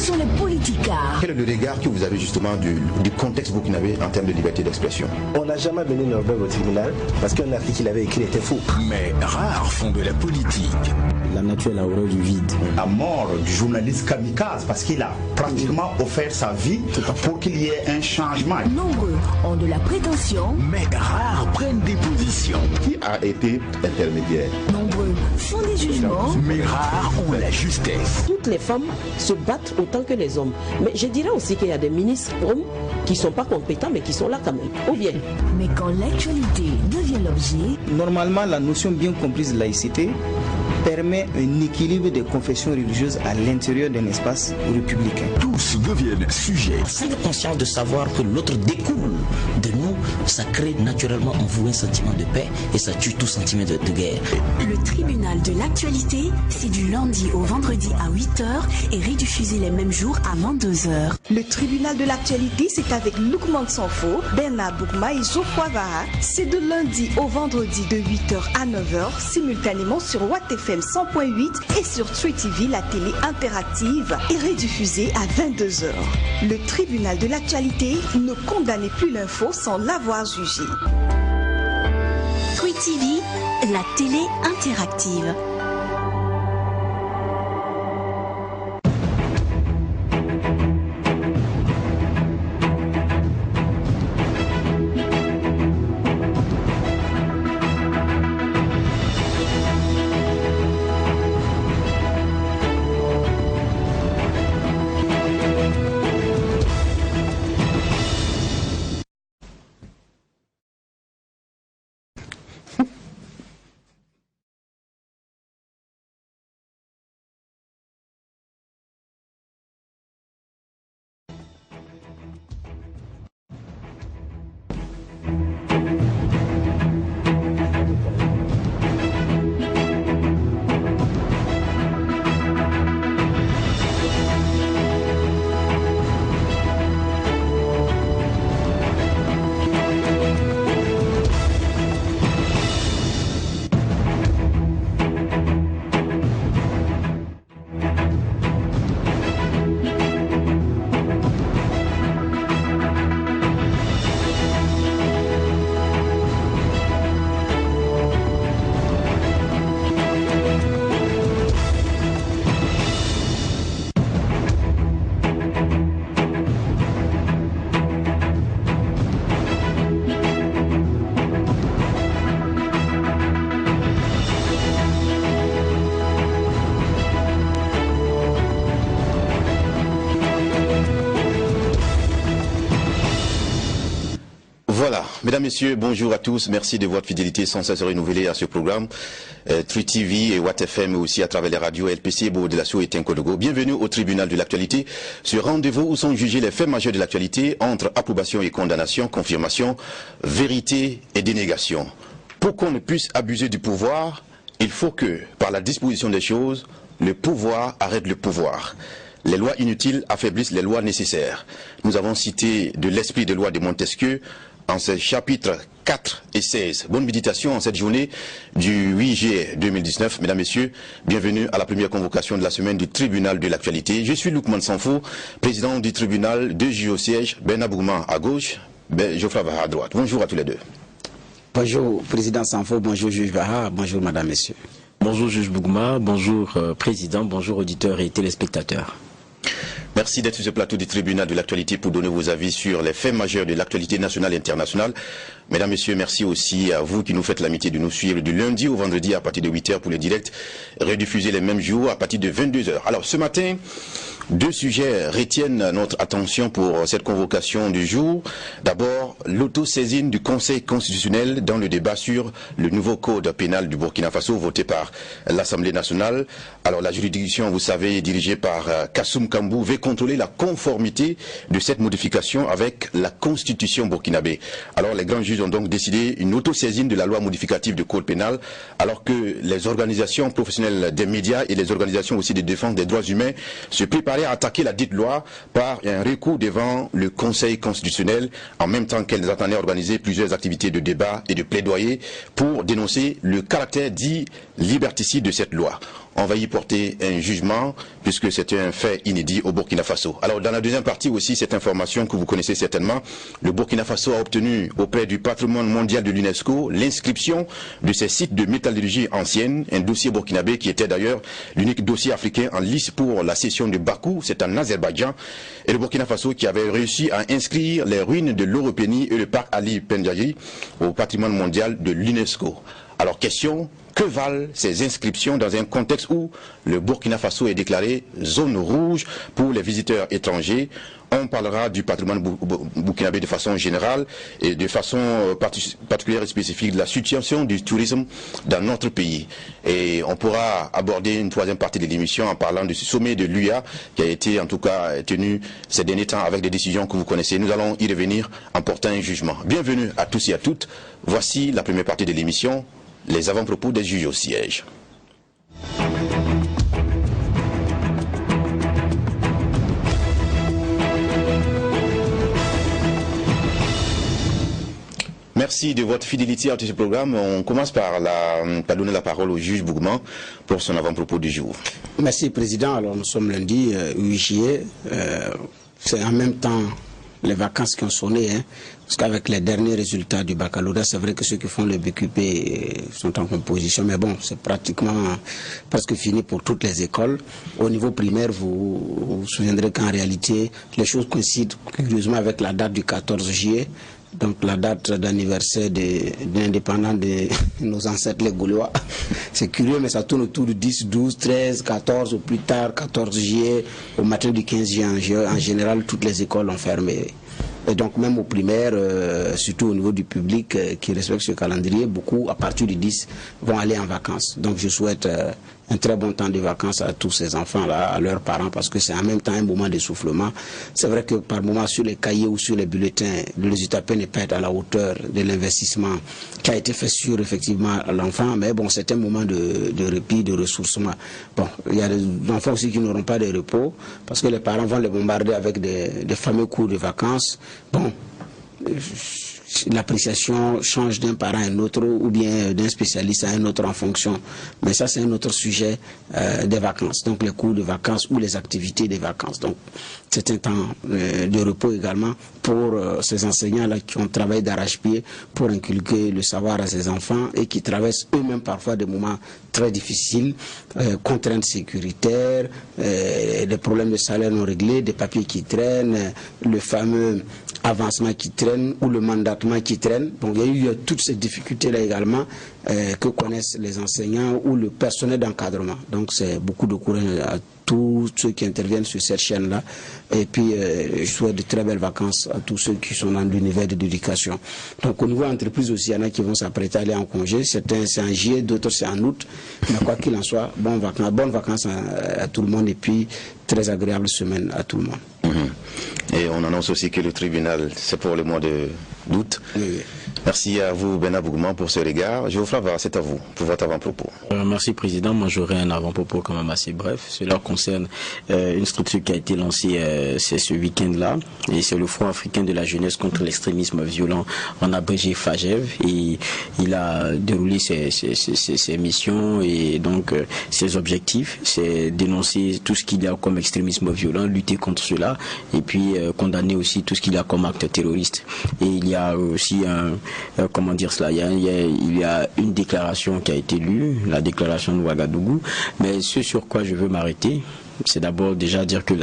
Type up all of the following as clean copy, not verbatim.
sont les politicards? Quel est le regard que vous avez justement du contexte burkinabé en termes de liberté d'expression? On n'a jamais mené Norbert au tribunal parce qu'un article qu'il avait écrit était faux. Mais rares font de la politique. La nature est la horreur du vide. La mort du journaliste kamikaze parce qu'il a pratiquement offert sa vie pour qu'il y ait un changement. Nombreux ont de la prétention, mais rares prennent des positions. Qui a été intermédiaire? Nombreux font des jugements, mais rares ont la justesse. Toutes les femmes se battent autant que les hommes. Mais je dirais aussi qu'il y a des ministres hommes qui ne sont pas compétents mais qui sont là quand même. Ou bien. Mais quand l'actualité devient l'objet, normalement la notion bien comprise de laïcité permet un équilibre des confessions religieuses à l'intérieur d'un espace républicain. Tous deviennent sujets. Cette conscience de savoir que l'autre découle de nous, ça crée naturellement en vous un sentiment de paix et ça tue tout sentiment de guerre. Le tribunal de l'actualité, c'est du lundi au vendredi à 8h et rediffusé les mêmes jours à 22h. Le tribunal de l'actualité, c'est avec Loukman Sanfo, Bernard Boukma et Geoffroy Vaha. C'est de lundi au vendredi de 8h à 9h, simultanément sur Watt FM 100.8 et sur Tree TV, la télé interactive, et rediffusée à 22h. Le tribunal de l'actualité, ne condamnez plus l'info sans l'avoir jugée. Tree TV, la télé interactive. Voilà, mesdames, messieurs, bonjour à tous. Merci de votre fidélité sans cesse renouvelée à ce programme. Tree TV et Watt FM, aussi à travers les radios LPC, Beau de la Sceaux et Tinkodogo. Bienvenue au tribunal de l'actualité. Ce rendez-vous où sont jugés les faits majeurs de l'actualité entre approbation et condamnation, confirmation, vérité et dénégation. Pour qu'on ne puisse abuser du pouvoir, il faut que, par la disposition des choses, le pouvoir arrête le pouvoir. Les lois inutiles affaiblissent les lois nécessaires. Nous avons cité de l'esprit des lois de Montesquieu en ces chapitres 4 et 16. Bonne méditation en cette journée du 8 juillet 2019. Mesdames, Messieurs, bienvenue à la première convocation de la semaine du tribunal de l'actualité. Je suis Loukman Sanfo, président du tribunal de juge au siège, Bernard Boukma à gauche, Geoffroy Vaha à droite. Bonjour à tous les deux. Bonjour président Sanfo, bonjour juge Vaha, bonjour madame, messieurs. Bonjour juge Boukma, bonjour président, bonjour auditeurs et téléspectateurs. Merci d'être sur ce plateau du tribunal de l'actualité pour donner vos avis sur les faits majeurs de l'actualité nationale et internationale. Mesdames, Messieurs, merci aussi à vous qui nous faites l'amitié de nous suivre du lundi au vendredi à partir de 8h pour les directs, rediffusés les mêmes jours à partir de 22h. Alors ce matin, deux sujets retiennent notre attention pour cette convocation du jour. D'abord, l'autosaisine du Conseil constitutionnel dans le débat sur le nouveau code pénal du Burkina Faso voté par l'Assemblée nationale. Alors la juridiction, vous savez, dirigée par Kassoum Kambou, veut contrôler la conformité de cette modification avec la constitution burkinabé. Alors les grands juges ont donc décidé une autosaisine de la loi modificative du code pénal, alors que les organisations professionnelles des médias et les organisations aussi de défense des droits humains se préparaient à attaquer la dite loi par un recours devant le Conseil constitutionnel, en même temps qu'elles attendaient organiser plusieurs activités de débat et de plaidoyer pour dénoncer le caractère dit liberticide de cette loi. on va y porter un jugement puisque c'est un fait inédit au Burkina Faso. Alors dans la deuxième partie aussi, cette information que vous connaissez certainement, le Burkina Faso a obtenu auprès du patrimoine mondial de l'UNESCO l'inscription de ces sites de métallurgie ancienne, un dossier burkinabé qui était d'ailleurs l'unique dossier africain en lice pour la session de Bakou, c'est en Azerbaïdjan, et le Burkina Faso qui avait réussi à inscrire les ruines de l'Europénie et le parc Ali Pendjadji au patrimoine mondial de l'UNESCO. Alors question, que valent ces inscriptions dans un contexte où le Burkina Faso est déclaré zone rouge pour les visiteurs étrangers? On parlera du patrimoine burkinabé de façon générale et de façon particulière et spécifique de la situation du tourisme dans notre pays. Et on pourra aborder une troisième partie de l'émission en parlant du sommet de l'UA qui a été en tout cas tenu ces derniers temps avec des décisions que vous connaissez. Nous allons y revenir en portant un jugement. Bienvenue à tous et à toutes. Voici la première partie de l'émission, les avant-propos des juges au siège. Merci de votre fidélité à ce programme. On commence par donner la parole au juge Bougman pour son avant-propos du jour. Merci Président. Alors nous sommes lundi 8 juillet. C'est en même temps les vacances qui ont sonné, parce qu'avec les derniers résultats du baccalauréat, c'est vrai que ceux qui font le BQP sont en composition, mais bon, c'est pratiquement presque fini pour toutes les écoles. Au niveau primaire, vous souviendrez qu'en réalité, les choses coïncident curieusement avec la date du 14 juillet, donc la date d'anniversaire de l'indépendance de nos ancêtres les Gaulois. C'est curieux, mais ça tourne autour du 10, 12, 13, 14, ou plus tard, 14 juillet, au matin du 15 juillet. En général, toutes les écoles ont fermé. Et donc même au primaire, surtout au niveau du public qui respecte ce calendrier, beaucoup à partir du 10 vont aller en vacances. Donc je souhaite un très bon temps de vacances à tous ces enfants-là, à leurs parents, parce que c'est en même temps un moment d'essoufflement. C'est vrai que par moment sur les cahiers ou sur les bulletins, le résultat peut ne pas être à la hauteur de l'investissement qui a été fait sur effectivement l'enfant, mais bon, c'est un moment de répit, de ressourcement. Bon, il y a des enfants aussi qui n'auront pas de repos, parce que les parents vont les bombarder avec des fameux cours de vacances. Bon, l'appréciation change d'un parent à un autre ou bien d'un spécialiste à un autre en fonction. Mais ça, c'est un autre sujet des vacances. Donc, les cours de vacances ou les activités des vacances. Donc, c'est un temps de repos également pour ces enseignants-là qui ont travaillé d'arrache-pied pour inculquer le savoir à ces enfants et qui traversent eux-mêmes parfois des moments très difficiles, contraintes sécuritaires, des problèmes de salaire non réglés, des papiers qui traînent, le fameux avancement qui traîne ou le mandatement qui traîne. Donc il y a eu toutes ces difficultés-là également que connaissent les enseignants ou le personnel d'encadrement. Donc c'est beaucoup de courage à tous ceux qui interviennent sur cette chaîne-là. Et puis je souhaite de très belles vacances à tous ceux qui sont dans l'univers de l'éducation. Donc au niveau entreprise aussi, il y en a qui vont s'apprêter à aller en congé. Certains c'est en juillet, d'autres c'est en août. Mais quoi qu'il en soit, bonnes vacances à tout le monde et puis très agréable semaine à tout le monde. Et on annonce aussi que le tribunal, c'est pour le mois d'août. Oui. Merci à vous, Bernard Bougman, pour ce regard. Géoffroy, c'est à vous, pour votre avant-propos. Merci, Président. Moi, j'aurai un avant-propos quand même assez bref. Cela concerne une structure qui a été lancée ce week-end-là. Et c'est le Front africain de la jeunesse contre l'extrémisme violent, en abrégé FAGEV. Et il a déroulé ses missions et donc ses objectifs. C'est dénoncer tout ce qu'il y a comme extrémisme violent, lutter contre cela, et puis condamner aussi tout ce qu'il y a comme acte terroriste. Et il y a aussi comment dire cela, il y a une déclaration qui a été lue, la déclaration de Ouagadougou, mais ce sur quoi je veux m'arrêter, c'est d'abord déjà dire que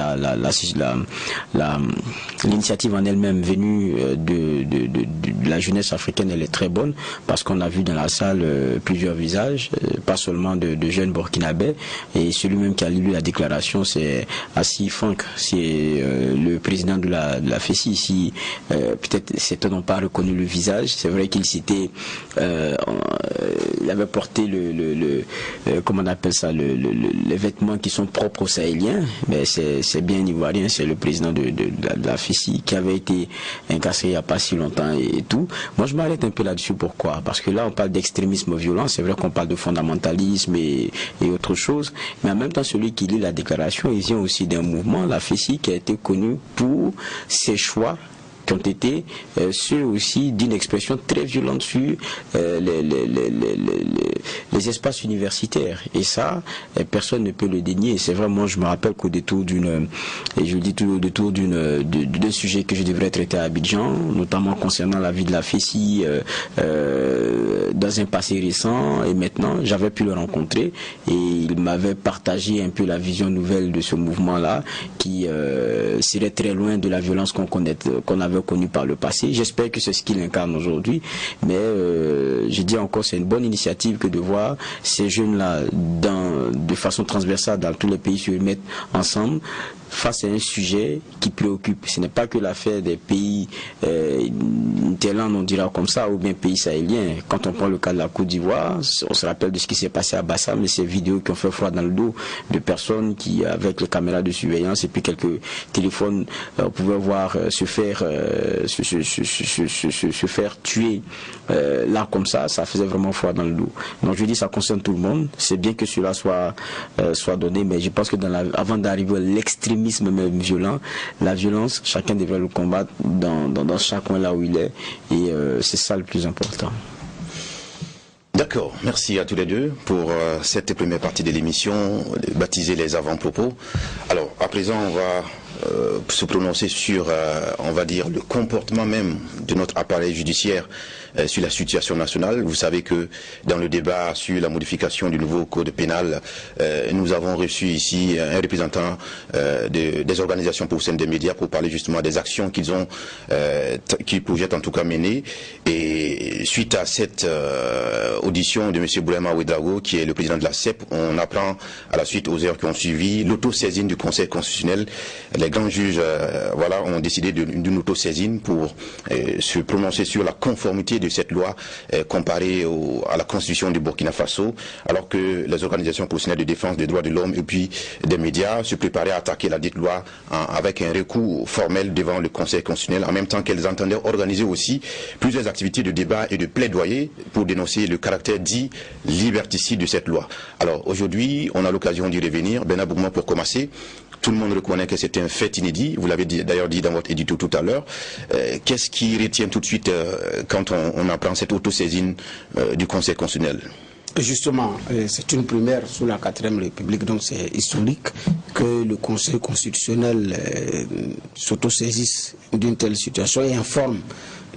l'initiative en elle-même venue de la jeunesse africaine, elle est très bonne, parce qu'on a vu dans la salle plusieurs visages, pas seulement de jeunes burkinabés, et celui-même qui a lu la déclaration, c'est Assi Franck, c'est le président de la FESI ici. Peut-être certains n'ont pas reconnu le visage. C'est vrai qu'il s'était il avait porté comment on appelle ça, les vêtements qui sont propres aux Sahéliens, mais c'est bien ivoirien, c'est le président de la FESI qui avait été incarcéré il n'y a pas si longtemps et tout. Moi je m'arrête un peu là-dessus. Pourquoi? Parce que là on parle d'extrémisme violent, c'est vrai qu'on parle de fondamentalisme et autre chose, mais en même temps celui qui lit la déclaration, il vient aussi d'un mouvement, la FESI, qui a été connu pour ses choix qui ont été ceux aussi d'une expression très violente sur les espaces universitaires. Et ça, personne ne peut le dénier. C'est vraiment, je me rappelle qu'au détour d'un sujet que je devrais traiter à Abidjan, notamment concernant la vie de la FESI dans un passé récent, et maintenant, j'avais pu le rencontrer et il m'avait partagé un peu la vision nouvelle de ce mouvement-là qui serait très loin de la violence qu'on avait connue par le passé. J'espère que c'est ce qu'il incarne aujourd'hui, mais je dis encore, c'est une bonne initiative que de voir ces jeunes-là de façon transversale dans tous les pays se mettre ensemble face à un sujet qui préoccupe. Ce n'est pas que l'affaire des pays Thaïlande, on dira comme ça, ou bien pays sahéliens. Quand on prend le cas de la Côte d'Ivoire, on se rappelle de ce qui s'est passé à Bassam, mais ces vidéos qui ont fait froid dans le dos de personnes qui, avec les caméras de surveillance et puis quelques téléphones, pouvaient voir se faire tuer là comme ça faisait vraiment froid dans le dos. Donc je dis, ça concerne tout le monde. C'est bien que cela soit donné, mais je pense que avant d'arriver à l'extrémisme même violent, la violence, chacun devrait le combattre dans chaque coin là où il est, et c'est ça le plus important. D'accord, merci à tous les deux pour cette première partie de l'émission, baptisée les avant-propos. Alors, à présent, on va se prononcer sur, on va dire, le comportement même de notre appareil judiciaire sur la situation nationale. Vous savez que dans le débat sur la modification du nouveau code pénal, nous avons reçu ici un représentant des organisations pour sein des médias pour parler justement des actions qu'ils projettent en tout cas mener. Et suite à cette audition de M. Boulema Ouedraogo, qui est le président de la CEP, on apprend à la suite aux heures qui ont suivi l'autosaisine du Conseil constitutionnel. Les grands juges ont décidé d'une autosaisine pour se prononcer sur la conformité de cette loi comparée à la constitution du Burkina Faso, alors que les organisations professionnelles de défense des droits de l'homme et puis des médias se préparaient à attaquer la dite loi avec un recours formel devant le Conseil constitutionnel, en même temps qu'elles entendaient organiser aussi plusieurs activités de débat et de plaidoyer pour dénoncer le caractère dit liberticide de cette loi. Alors aujourd'hui, on a l'occasion d'y revenir. Bernard Boukma, pour commencer, tout le monde reconnaît que c'est un fait inédit. Vous l'avez d'ailleurs dit dans votre édito tout à l'heure. Qu'est-ce qui retient tout de suite quand on apprend cette autosaisine du Conseil constitutionnel? Justement, c'est une première sous la 4e République, donc c'est historique que le Conseil constitutionnel s'autosaisisse d'une telle situation et informe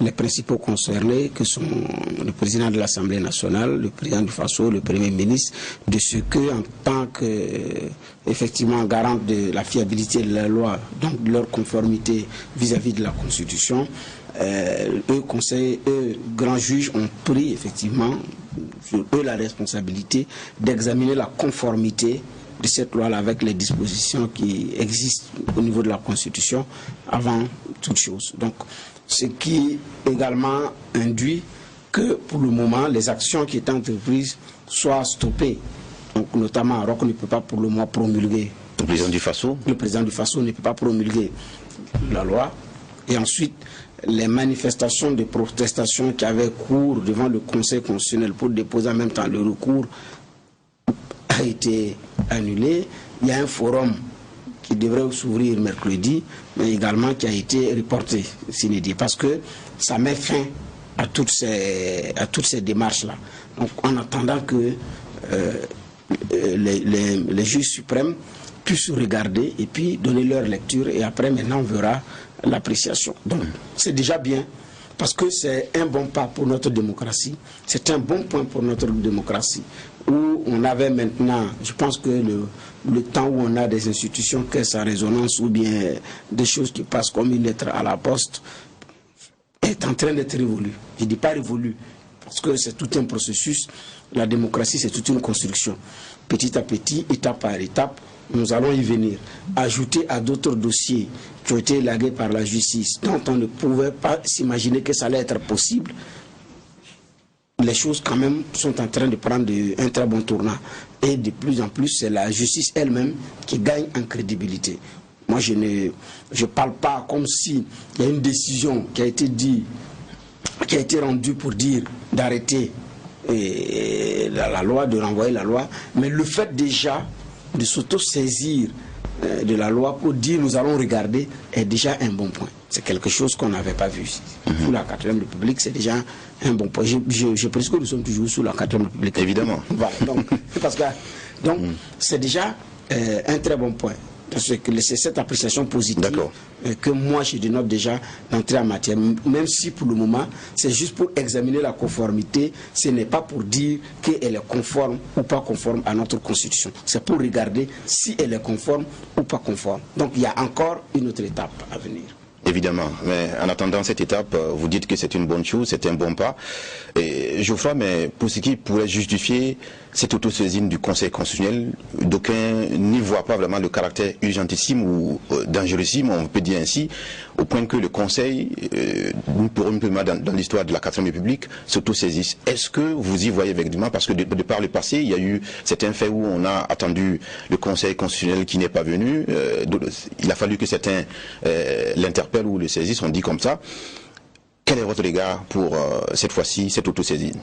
les principaux concernés, que sont le président de l'Assemblée nationale, le président du Faso, le Premier ministre, de ce que, en tant que effectivement garant de la fiabilité de la loi, donc de leur conformité vis-à-vis de la Constitution, eux, grands juges, ont pris effectivement sur eux la responsabilité d'examiner la conformité de cette loi-là avec les dispositions qui existent au niveau de la Constitution avant toute chose. Donc, ce qui également induit que pour le moment, les actions qui étaient entreprises soient stoppées. Donc, notamment, alors qu'on ne peut pas pour le moment promulguer. Le président du Faso? Le président du Faso ne peut pas promulguer la loi. Et ensuite, les manifestations de protestation qui avaient cours devant le Conseil constitutionnel pour déposer en même temps le recours a été annulé. Il y a un forum qui devrait s'ouvrir mercredi, mais également qui a été reporté, s'inédit, parce que ça met fin à toutes ces démarches-là. Donc, en attendant que les juges suprêmes puissent regarder et puis donner leur lecture, et après, maintenant, on verra l'appréciation. Donc, c'est déjà bien, parce que c'est un bon pas pour notre démocratie, c'est un bon point pour notre démocratie, où on avait maintenant, je pense que le temps où on a des institutions qui sa résonance ou bien des choses qui passent comme une lettre à la poste est en train d'être révolu. Je ne dis pas révolu, parce que c'est tout un processus. La démocratie, c'est toute une construction. Petit à petit, étape par étape, nous allons y venir. Ajouter à d'autres dossiers qui ont été élagués par la justice, dont on ne pouvait pas s'imaginer que ça allait être possible, les choses quand même sont en train de prendre un très bon tournant. Et de plus en plus, c'est la justice elle-même qui gagne en crédibilité. Moi, je ne parle pas comme s'il y a une décision qui a été rendue pour dire d'arrêter la loi, de renvoyer la loi, mais le fait déjà de s'auto-saisir de la loi pour dire nous allons regarder est déjà un bon point. C'est quelque chose qu'on n'avait pas vu. Sous la 4e République, c'est déjà un bon point. Je pense que nous sommes toujours sous la 4e République. Évidemment. Voilà, donc c'est déjà un très bon point. C'est cette appréciation positive que moi je dénote déjà d'entrer en matière, même si pour le moment c'est juste pour examiner la conformité, ce n'est pas pour dire qu'elle est conforme ou pas conforme à notre constitution, c'est pour regarder si elle est conforme ou pas conforme. Donc il y a encore une autre étape à venir. Évidemment, mais en attendant cette étape, vous dites que c'est une bonne chose, c'est un bon pas. Et Geoffroy, mais pour ce qui pourrait justifier cette autosaisine du Conseil constitutionnel, d'aucuns n'y voient pas vraiment le caractère urgentissime ou dangerosissime, on peut dire ainsi, au point que le Conseil, pour une première dans l'histoire de la 4e République, s'autosaisisse. Est-ce que vous y voyez effectivement, parce que de par le passé, il y a eu certains faits où on a attendu le Conseil constitutionnel qui n'est pas venu, il a fallu que certains l'interpellent ou le saisissent, on dit comme ça. Quel est votre regard pour cette fois-ci, cette autosaisine?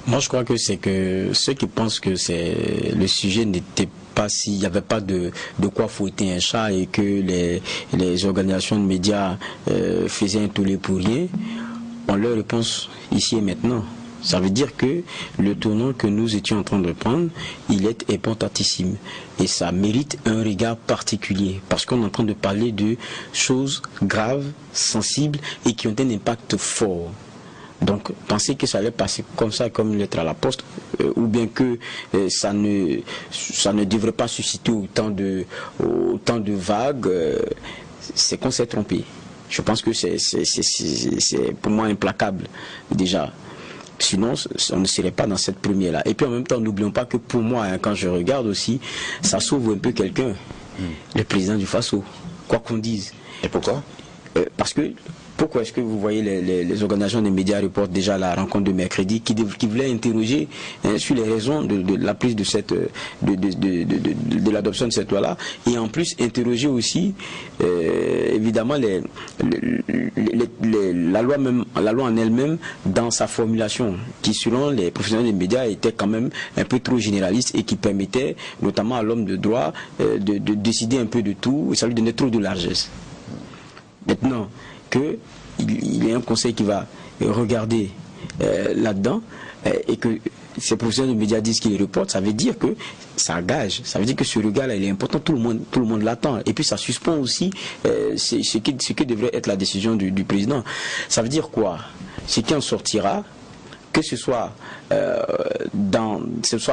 Moi, je crois que c'est que ceux qui pensent que le sujet n'était pas, s'il n'y avait pas de quoi fouetter un chat et que les organisations de médias faisaient un tollé pour rien, on leur réponse ici et maintenant. Ça veut dire que le tournant que nous étions en train de prendre, il est importantissime. Et ça mérite un regard particulier. Parce qu'on est en train de parler de choses graves, sensibles et qui ont un impact fort. Donc, penser que ça allait passer comme ça, comme une lettre à la poste, ou bien que ça ne devrait pas susciter autant de vagues, c'est qu'on s'est trompé. Je pense que c'est pour moi implacable, déjà. Sinon, on ne serait pas dans cette première-là. Et puis en même temps, n'oublions pas que pour moi, quand je regarde aussi, ça sauve un peu quelqu'un, le président du Faso, quoi qu'on dise. Et pourquoi? Parce que, pourquoi est-ce que vous voyez les organisations des médias reportent déjà la rencontre de mercredi qui voulait interroger sur les raisons de la prise de cette de l'adoption de cette loi-là, et en plus interroger aussi évidemment la loi en elle-même dans sa formulation, qui selon les professionnels des médias était quand même un peu trop généraliste et qui permettait notamment à l'homme de droit de décider un peu de tout, et ça lui donnait trop de largesse. Maintenant qu'il y a un conseil qui va regarder là-dedans et que ces professionnels de médias disent qu'ils reportent, ça veut dire que ça engage, ça veut dire que ce regard-là il est important, tout le monde l'attend, et puis ça suspend aussi ce qui devrait être la décision du président. Ça veut dire quoi? Ce qui en sortira, que ce soit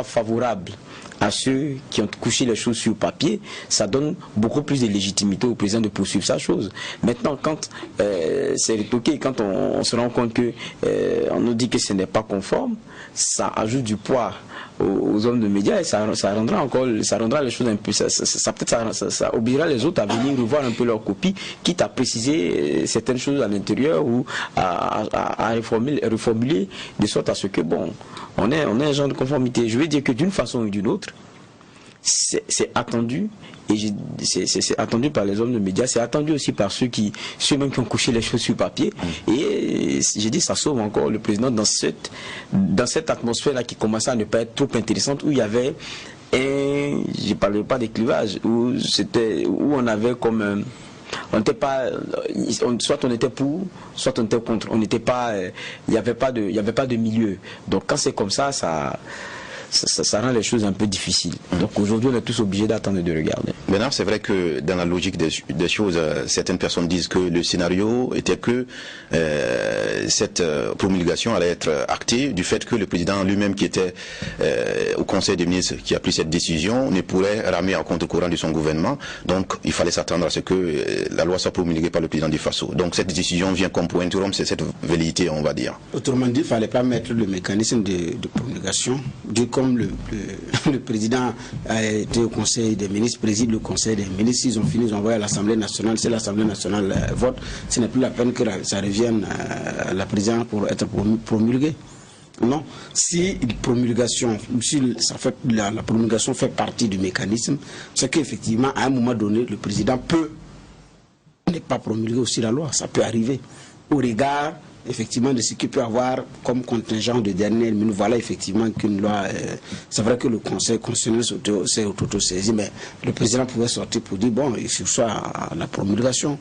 favorable à ceux qui ont couché les choses sur papier, ça donne beaucoup plus de légitimité au président de poursuivre sa chose. Maintenant, quand c'est retoqué, quand on se rend compte que on nous dit que ce n'est pas conforme, ça ajoute du poids aux hommes de médias et ça rendra les choses un peu, ça obligera les autres à venir revoir un peu leur copie, quitte à préciser certaines choses à l'intérieur ou à reformuler de sorte à ce que on est un genre de conformité. Je veux dire que d'une façon ou d'une autre, c'est attendu, et c'est attendu par les hommes de médias, c'est attendu aussi par ceux-mêmes qui ont couché les choses sur papier, et j'ai dit ça sauve encore le président dans cette atmosphère-là qui commençait à ne pas être trop intéressante, où il y avait je ne parlerai pas des clivages, où on avait comme on n'était pas, soit on était pour, soit on était contre. On n'était pas, il n'y avait pas de milieu. Donc quand c'est comme ça, ça rend les choses un peu difficiles. Donc aujourd'hui, on est tous obligés d'attendre et de regarder. Maintenant, c'est vrai que dans la logique des choses, certaines personnes disent que le scénario était que cette promulgation allait être actée du fait que le président lui-même qui était au Conseil des ministres qui a pris cette décision ne pourrait ramer en contre-courant de son gouvernement. Donc il fallait s'attendre à ce que la loi soit promulguée par le président du Faso. Donc cette décision vient comme pour interrompre cette velléité, on va dire. Autrement dit, il ne fallait pas mettre le mécanisme de promulgation. Comme le président a été au Conseil des ministres, préside le Conseil des ministres, ils ont fini, ils ont envoyé à l'Assemblée nationale, si l'Assemblée nationale vote, ce n'est plus la peine que ça revienne à la présidence pour être promulgué. Non, si la promulgation fait partie du mécanisme, c'est qu'effectivement, à un moment donné, le président peut ne pas promulguer aussi la loi, ça peut arriver, au regard effectivement de ce qu'il peut avoir comme contingent de dernière minute. Voilà effectivement qu'une loi, c'est vrai que le Conseil constitutionnel s'est auto-saisi, mais le président pouvait sortir pour dire bon, il faut soit à la promulgation.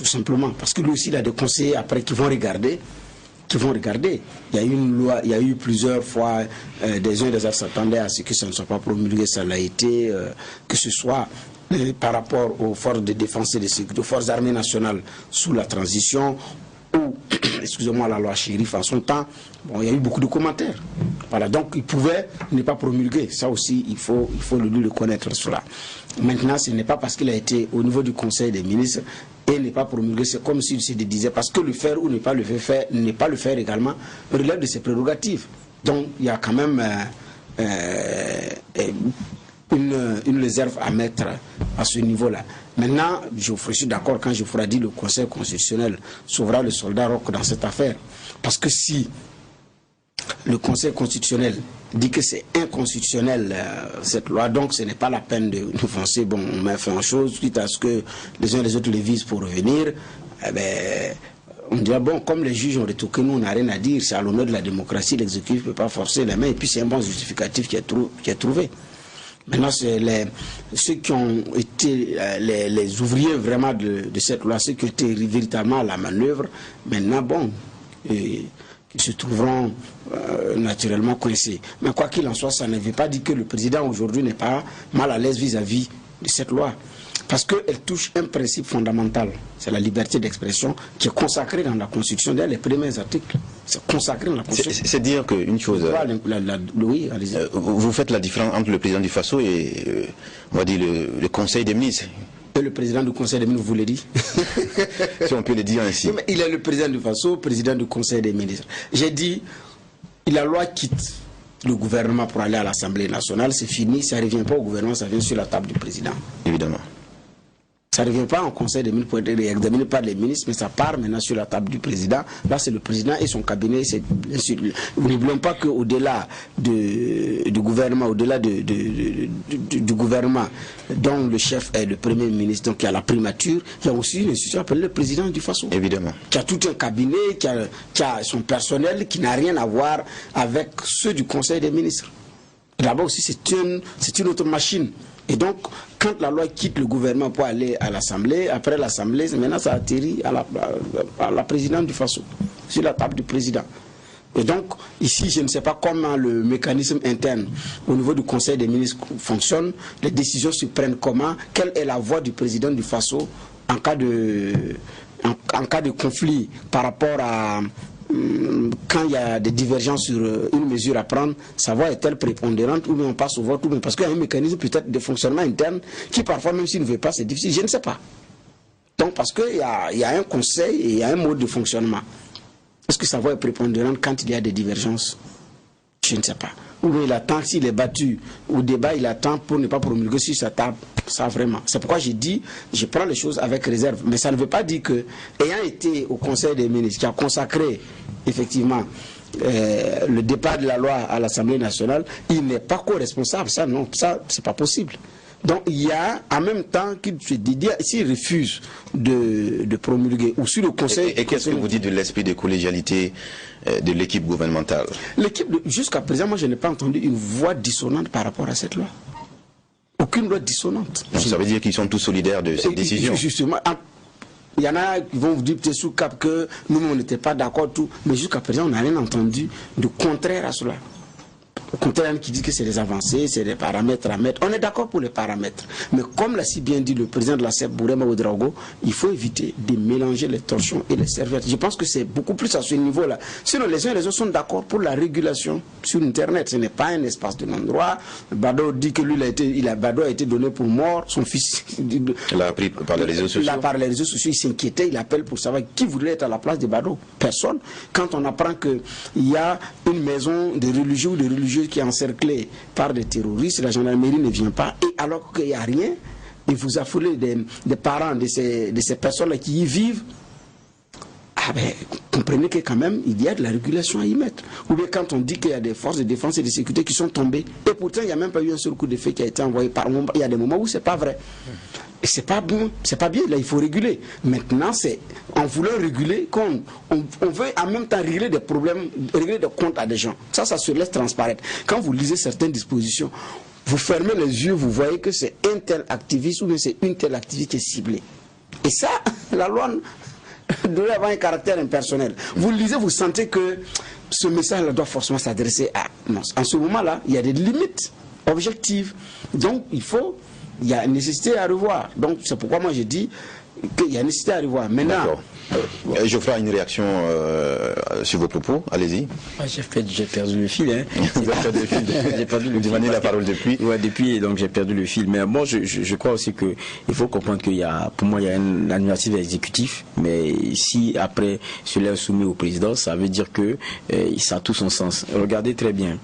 tout simplement. Parce que lui aussi, il a des conseillers après qui vont regarder. Il y a eu une loi, il y a eu plusieurs fois des uns et des autres s'attendaient à ce que ça ne soit pas promulgué, ça l'a été, que ce soit par rapport aux forces de défense et de sécurité, aux forces armées nationales sous la transition, ou, excusez-moi, la loi Chérif en son temps. Bon, il y a eu beaucoup de commentaires. Voilà, donc il pouvait ne pas promulguer. Ça aussi, il faut lui connaître cela. Maintenant, ce n'est pas parce qu'il a été au niveau du Conseil des ministres et n'est pas promulgué, c'est comme s'il se disait, parce que le faire ou ne pas le faire également relève de ses prérogatives. Donc il y a quand même une réserve à mettre à ce niveau-là. Maintenant, je suis d'accord quand je vous ai dit le Conseil constitutionnel sauvera le soldat Roch dans cette affaire. Parce que si le Conseil constitutionnel dit que c'est inconstitutionnel cette loi, donc ce n'est pas la peine de nous foncer, bon, on met fin aux choses, suite à ce que les uns et les autres les visent pour revenir, on dirait, bon, comme les juges ont retoqué, nous on n'a rien à dire, c'est à l'honneur de la démocratie, l'exécutif ne peut pas forcer les mains, et puis c'est un bon justificatif qui est trouvé. Maintenant, c'est ceux qui ont été les ouvriers vraiment de cette loi, ceux qui ont été véritablement à la manœuvre, maintenant, bon, ils se trouveront naturellement coincés. Mais quoi qu'il en soit, ça ne veut pas dire que le président aujourd'hui n'est pas mal à l'aise vis-à-vis de cette loi. Parce qu'elle touche un principe fondamental, c'est la liberté d'expression qui est consacrée dans la Constitution. D'ailleurs, les premiers articles, c'est consacré dans la Constitution. C'est dire qu'une chose... oui, allez-y. Vous faites la différence entre le président du Faso et, on va dire, le Conseil des ministres. Et le président du Conseil des ministres, vous l'avez dit. Si on peut le dire ainsi. Mais il est le président du Faso, président du Conseil des ministres. J'ai dit, la loi quitte le gouvernement pour aller à l'Assemblée nationale, c'est fini, ça ne revient pas au gouvernement, ça vient sur la table du président. Évidemment. Ça ne revient pas en Conseil des ministres pour être examiné par les ministres, mais ça part maintenant sur la table du président. Là, c'est le président et son cabinet. N'oublions pas qu'au-delà du gouvernement, au-delà du gouvernement dont le chef est le premier ministre, donc il y a la primature, il y a aussi une institution appelée le président du Faso. Évidemment. Qui a tout un cabinet, qui a son personnel qui n'a rien à voir avec ceux du Conseil des ministres. Là-bas aussi, c'est une autre machine. Et donc, quand la loi quitte le gouvernement pour aller à l'Assemblée, après l'Assemblée, maintenant ça atterrit à la présidente du Faso, sur la table du président. Et donc, ici, je ne sais pas comment le mécanisme interne au niveau du Conseil des ministres fonctionne, les décisions se prennent comment, quelle est la voix du président du Faso en cas de conflit par rapport à... quand il y a des divergences sur une mesure à prendre, sa voix est-elle prépondérante ou bien on passe au vote, ou bien parce qu'il y a un mécanisme peut-être de fonctionnement interne qui parfois, même s'il ne veut pas, c'est difficile, je ne sais pas. Donc parce qu'il y a un conseil et il y a un mode de fonctionnement. Est-ce que sa voix est prépondérante quand il y a des divergences? Je ne sais pas. Ou bien il attend, s'il est battu au débat, il attend pour ne pas promulguer sur sa table. Ça vraiment. C'est pourquoi j'ai dit, je prends les choses avec réserve. Mais ça ne veut pas dire que, ayant été au Conseil des ministres, qui a consacré effectivement le départ de la loi à l'Assemblée nationale, il n'est pas co-responsable. Ça, non, ça, c'est pas possible. Donc il y a en même temps qu'il se dit, s'il refuse de promulguer ou sur le Conseil... Et qu'est-ce que vous dites de l'esprit de collégialité de l'équipe gouvernementale? Jusqu'à présent, moi je n'ai pas entendu une voix dissonante par rapport à cette loi. Aucune loi dissonante. Donc, ça veut dire qu'ils sont tous solidaires de cette décision. Justement, il y en a qui vont vous dire peut-être sous cap que nous on n'était pas d'accord, tout, mais jusqu'à présent on n'a rien entendu de contraire à cela. Au contraire, qui dit que c'est des avancées, c'est des paramètres à mettre. On est d'accord pour les paramètres. Mais comme l'a si bien dit le président de la CEP, Bourema Ouedraogo, il faut éviter de mélanger les torchons et les serviettes. Je pense que c'est beaucoup plus à ce niveau-là. Sinon, les uns et les autres sont d'accord pour la régulation sur Internet. Ce n'est pas un espace de non-droit. Bado dit que lui, Bado a été donné pour mort. Son fils... Il l'a appris par les réseaux sociaux. Par les réseaux sociaux, il s'inquiétait, il appelle pour savoir qui voudrait être à la place de Bado. Personne. Quand on apprend qu'il y a une maison de religieux ou de religieux qui est encerclée par des terroristes, la gendarmerie ne vient pas, et alors qu'il n'y a rien, et vous affolez des parents de ces personnes-là qui y vivent, comprenez que quand même, il y a de la régulation à y mettre. Ou bien quand on dit qu'il y a des forces de défense et de sécurité qui sont tombées, et pourtant il n'y a même pas eu un seul coup de feu qui a été envoyé par moment, il y a des moments où c'est pas vrai. Et c'est pas bon, c'est pas bien, là il faut réguler. Maintenant, c'est en voulant réguler qu'on veut en même temps régler des problèmes, régler des comptes à des gens. Ça se laisse transparaître. Quand vous lisez certaines dispositions, vous fermez les yeux, vous voyez que c'est un tel activiste ou bien c'est une telle activité qui est ciblée. Et ça, la loi doit avoir un caractère impersonnel. Vous le lisez, vous sentez que ce message doit forcément s'adresser à... Non, en ce moment-là, il y a des limites objectives. Donc, il y a une nécessité à revoir. Donc, c'est pourquoi moi je dis qu'il y a une nécessité à revoir. Maintenant... Je ferai une réaction sur vos propos. Allez-y. J'ai perdu le fil. Hein. Vous avez perdu le fil. J'ai perdu le fil. Vous demandez la parole depuis. Ouais, depuis, donc j'ai perdu le fil. Mais moi, je crois aussi que il faut comprendre qu'il y a, pour moi, il y a un administratif exécutif. Mais si après cela est soumis au président, ça veut dire que ça a tout son sens. Regardez très bien.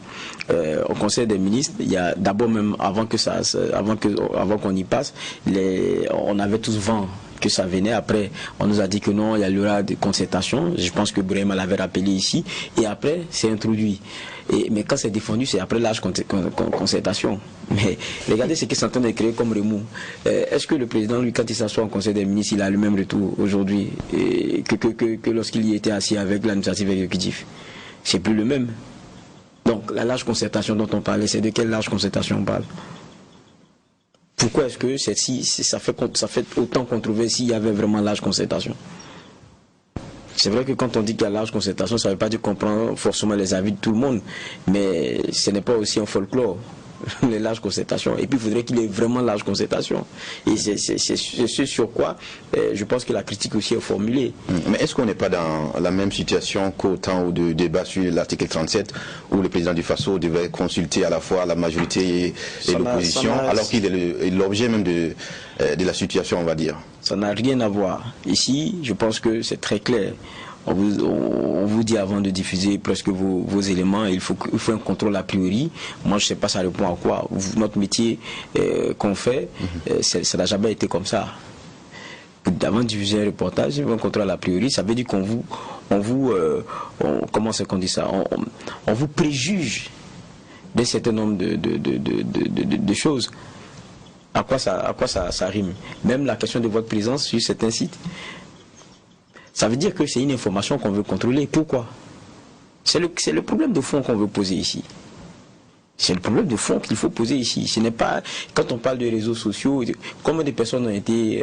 Au Conseil des ministres, il y a d'abord même avant qu'on y passe, on avait tous vent que ça venait. Après, on nous a dit que non, il y aura des concertations. Je pense que Brahima l'avait rappelé ici. Et après, c'est introduit. Mais quand c'est défendu, c'est après l'âge concertation. Mais regardez ce qu'ils sont en train de créer comme remous. Est-ce que le président, lui, quand il s'assoit au Conseil des ministres, il a le même retour aujourd'hui que lorsqu'il y était assis avec l'administratif exécutif? C'est plus le même. Donc, la large concertation dont on parlait, c'est de quelle large concertation on parle? Pourquoi est-ce que ça fait autant controverse s'il y avait vraiment large concertation? C'est vrai que quand on dit qu'il y a large concertation, ça ne veut pas dire qu'on prend forcément les avis de tout le monde, mais ce n'est pas aussi un folklore, les larges concertations. Et puis il faudrait qu'il y ait vraiment large concertation. Et c'est ce sur quoi je pense que la critique aussi est formulée. Mais est-ce qu'on n'est pas dans la même situation qu'au temps de débat sur l'article 37, où le président du Faso devait consulter à la fois la majorité et l'opposition, alors qu'il est l'objet même de la situation, on va dire? Ça n'a rien à voir. Ici, je pense que c'est très clair. On vous dit avant de diffuser presque vos éléments, il faut un contrôle a priori. Moi, je ne sais pas ça répond à quoi. Notre métier qu'on fait, ça n'a jamais été comme ça. Avant de diffuser un reportage, un contrôle a priori, ça veut dire comment c'est qu'on dit ça, on vous préjuge d'un certain nombre de choses. À quoi ça rime? Même la question de votre présence sur certains sites. Ça veut dire que c'est une information qu'on veut contrôler. Pourquoi? C'est le problème de fond qu'on veut poser ici. C'est le problème de fond qu'il faut poser ici. Ce n'est pas, quand on parle de réseaux sociaux, combien de personnes ont été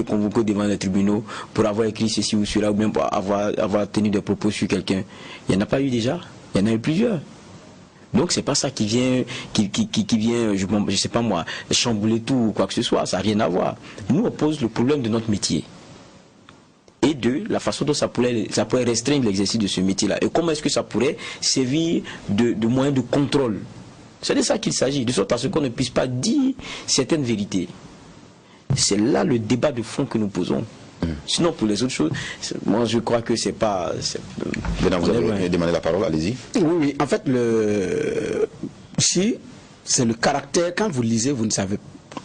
convoquées devant les tribunaux pour avoir écrit ceci ou cela, ou même pour avoir tenu des propos sur quelqu'un? Il n'y en a pas eu déjà? Il y en a eu plusieurs. Donc c'est pas ça qui vient, je sais pas moi, chambouler tout ou quoi que ce soit. Ça n'a rien à voir. Nous on pose le problème de notre métier. Et de la façon dont ça pourrait restreindre l'exercice de ce métier-là. Et comment est-ce que ça pourrait servir de moyen de contrôle? C'est de ça qu'il s'agit, de sorte à ce qu'on ne puisse pas dire certaines vérités. C'est là le débat de fond que nous posons. Sinon, pour les autres choses, moi je crois que c'est pas... Mesdames, vous avez demandé la parole, allez-y. Oui, en fait, ici, c'est le caractère, quand vous lisez, vous ne savez,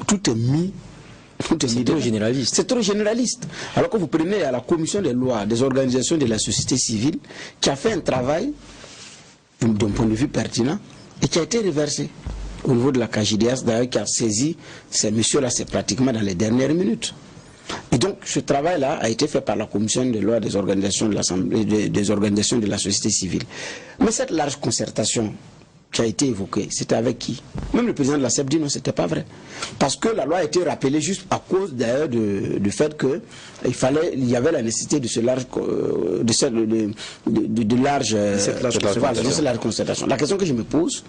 tout est mis... C'est trop généraliste. C'est trop généraliste. Alors que vous prenez à la commission des lois, des organisations de la société civile, qui a fait un travail, d'un point de vue pertinent, et qui a été reversé au niveau de la KJDS, d'ailleurs, qui a saisi ces messieurs-là, c'est pratiquement dans les dernières minutes. Et donc, ce travail-là a été fait par la commission des lois des organisations de l'Assemblée, des organisations de la société civile. Mais cette large concertation qui a été évoquée, c'était avec qui? Même le président de la CEP dit non, c'était pas vrai. Parce que la loi a été rappelée juste à cause d'ailleurs du fait que il y avait la nécessité de ce large, de large concertation. La question que je me pose,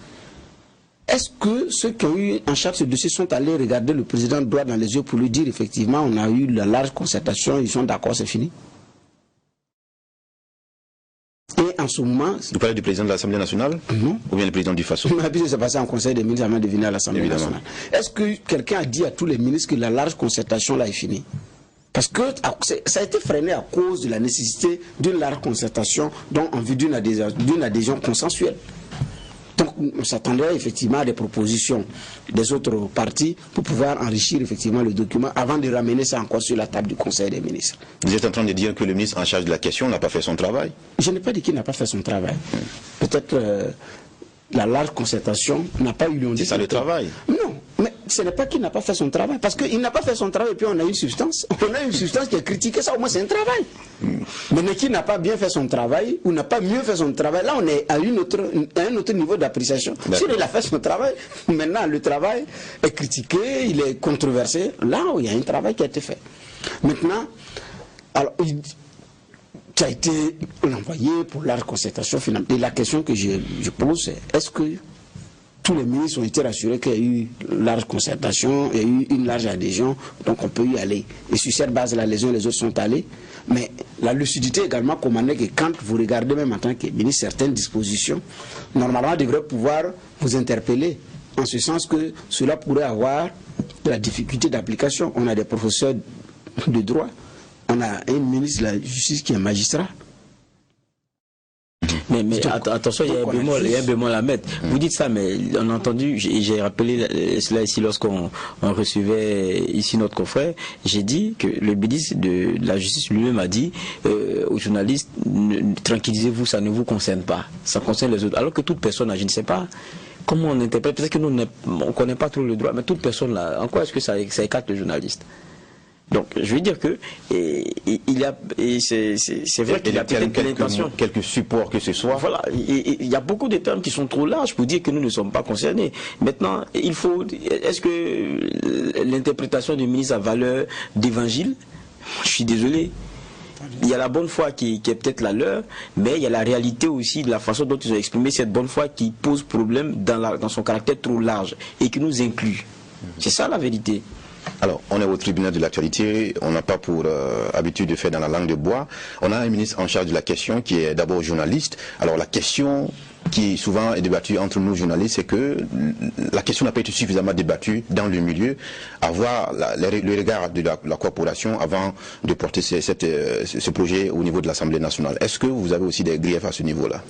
est-ce que ceux qui ont eu en charge ce dossier sont allés regarder le président droit dans les yeux pour lui dire effectivement on a eu la large concertation, ils sont d'accord, c'est fini? Et en ce moment... Vous parlez du président de l'Assemblée nationale? Non. Ou bien le président du Faso? Puisque c'est passé en conseil des ministres avant de venir à l'Assemblée nationale. Est-ce que quelqu'un a dit à tous les ministres que la large concertation là est finie? Parce que ça a été freiné à cause de la nécessité d'une large concertation, donc en vue d'une adhésion consensuelle. Donc on s'attendait effectivement à des propositions des autres partis pour pouvoir enrichir effectivement le document avant de ramener ça encore sur la table du Conseil des ministres. Vous êtes en train de dire que le ministre en charge de la question n'a pas fait son travail? Je n'ai pas dit qu'il n'a pas fait son travail. Peut-être la large concertation n'a pas eu lieu. C'est ça le travail? Non, mais ce n'est pas qu'il n'a pas fait son travail, parce qu'il n'a pas fait son travail et puis on a une substance. On a une substance qui est critiquée, ça au moins c'est un travail. Mais qui n'a pas bien fait son travail ou n'a pas mieux fait son travail, là on est à un autre niveau d'appréciation. S'il a fait son travail, maintenant le travail est critiqué, il est controversé, là il y a un travail qui a été fait. Maintenant, alors, tu as été envoyé pour la concertation finale. Et la question que je pose, c'est est-ce que tous les ministres ont été rassurés qu'il y a eu large concertation, il y a eu une large adhésion, donc on peut y aller. Et sur cette base-là, les uns et les autres sont allés. Mais la lucidité également commandait que quand vous regardez même en tant que ministre certaines dispositions, normalement devraient pouvoir vous interpeller, en ce sens que cela pourrait avoir de la difficulté d'application. On a des professeurs de droit, on a un ministre de la Justice qui est magistrat. Mais attention, il y a un bémol à mettre. Vous dites ça, mais on a entendu, j'ai rappelé cela ici lorsqu'on recevait ici notre confrère, j'ai dit que le ministre de la Justice lui-même a dit aux journalistes, tranquillisez-vous, ça ne vous concerne pas, ça concerne les autres. Alors que toute personne, je ne sais pas comment on interprète, peut-être que nous on ne connaît pas trop le droit, mais toute personne là, en quoi est-ce que ça écarte le journaliste? Donc, je veux dire que c'est vrai qu'il y a peut-être l'intention. Quelques supports que ce soit. Voilà, il y a beaucoup de termes qui sont trop larges pour dire que nous ne sommes pas concernés. Maintenant, est-ce que l'interprétation du ministre a valeur d'évangile? Je suis désolé. Il y a la bonne foi qui est peut-être la leur, mais il y a la réalité aussi de la façon dont ils ont exprimé cette bonne foi qui pose problème dans son caractère trop large et qui nous inclut. C'est ça la vérité. Alors, on est au tribunal de l'actualité, on n'a pas pour habitude de faire dans la langue de bois. On a un ministre en charge de la question qui est d'abord journaliste. Alors, la question qui souvent est débattue entre nous journalistes, c'est que la question n'a pas été suffisamment débattue dans le milieu, avoir le regard de la corporation avant de porter ce projet au niveau de l'Assemblée nationale. Est-ce que vous avez aussi des griefs à ce niveau-là?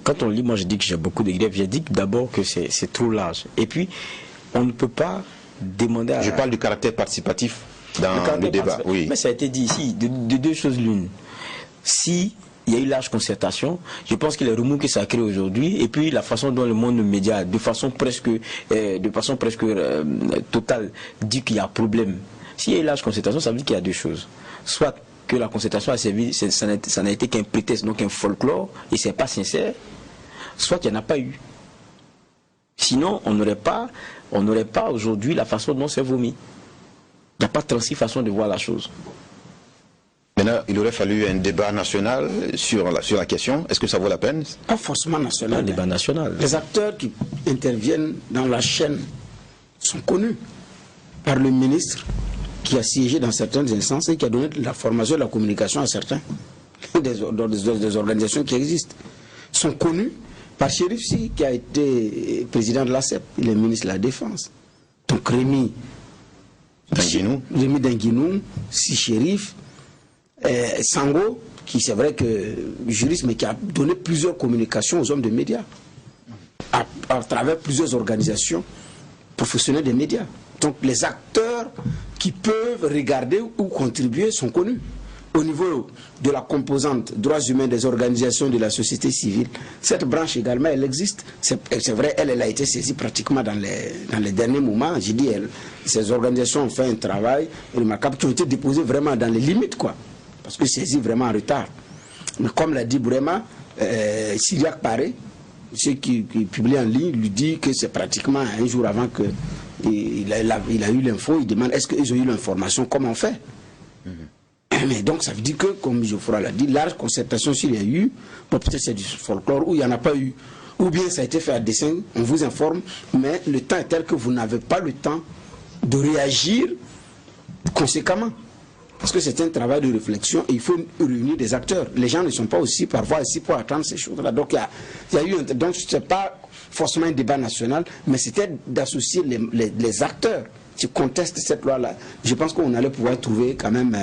Quand on lit, moi je dis que j'ai beaucoup de griefs. J'ai dit d'abord que c'est trop large. Et puis, on ne peut pas demander à... Je parle du caractère participatif dans le débat. Oui. Mais ça a été dit ici, de deux choses l'une. Si il y a eu large concertation, je pense que les remous que ça crée aujourd'hui, et puis la façon dont le monde média, de façon presque totale, dit qu'il y a un problème. S'il y a eu large concertation, ça veut dire qu'il y a deux choses. Soit que la concertation a servi, ça n'a été qu'un prétexte, donc un folklore, et c'est pas sincère, soit il n'y en a pas eu. Sinon, on n'aurait pas aujourd'hui la façon dont c'est vomi. Il n'y a pas 36 façons de voir la chose. Maintenant, il aurait fallu un débat national sur la question. Est-ce que ça vaut la peine? Pas forcément national. Un débat national. Les acteurs qui interviennent dans la chaîne sont connus par le ministre qui a siégé dans certaines instances et qui a donné la formation et la communication à certains des organisations qui existent. Ils sont connus par Chérif Si, qui a été président de l'ACEP, il est ministre de la Défense. Donc Rémi Denguinou, Si Chérif, Sango, qui c'est vrai que juriste, mais qui a donné plusieurs communications aux hommes de médias, à travers plusieurs organisations professionnelles des médias. Donc les acteurs qui peuvent regarder ou contribuer sont connus. Au niveau de la composante droits humains des organisations de la société civile, cette branche également, elle existe. C'est vrai, elle a été saisie pratiquement dans les derniers moments. J'ai dit, ces organisations ont fait un travail remarquable qui ont été déposées vraiment dans les limites, quoi. Parce que saisie vraiment en retard. Mais comme l'a dit Bourema, Syriac Paré, ceux qui publient en ligne, lui dit que c'est pratiquement un jour avant qu'il a eu l'info, il demande est-ce qu'ils ont eu l'information, comment on fait? Mais donc ça veut dire que, comme Geoffroy l'a dit, large concertation s'il y a eu, peut-être c'est du folklore, ou il n'y en a pas eu, ou bien ça a été fait à dessein, on vous informe, mais le temps est tel que vous n'avez pas le temps de réagir conséquemment. Parce que c'est un travail de réflexion et il faut réunir des acteurs. Les gens ne sont pas aussi parfois ici pour attendre ces choses-là. Donc il y a eu donc c'est pas forcément un débat national, mais c'était d'associer les acteurs qui contestent cette loi-là. Je pense qu'on allait pouvoir trouver quand même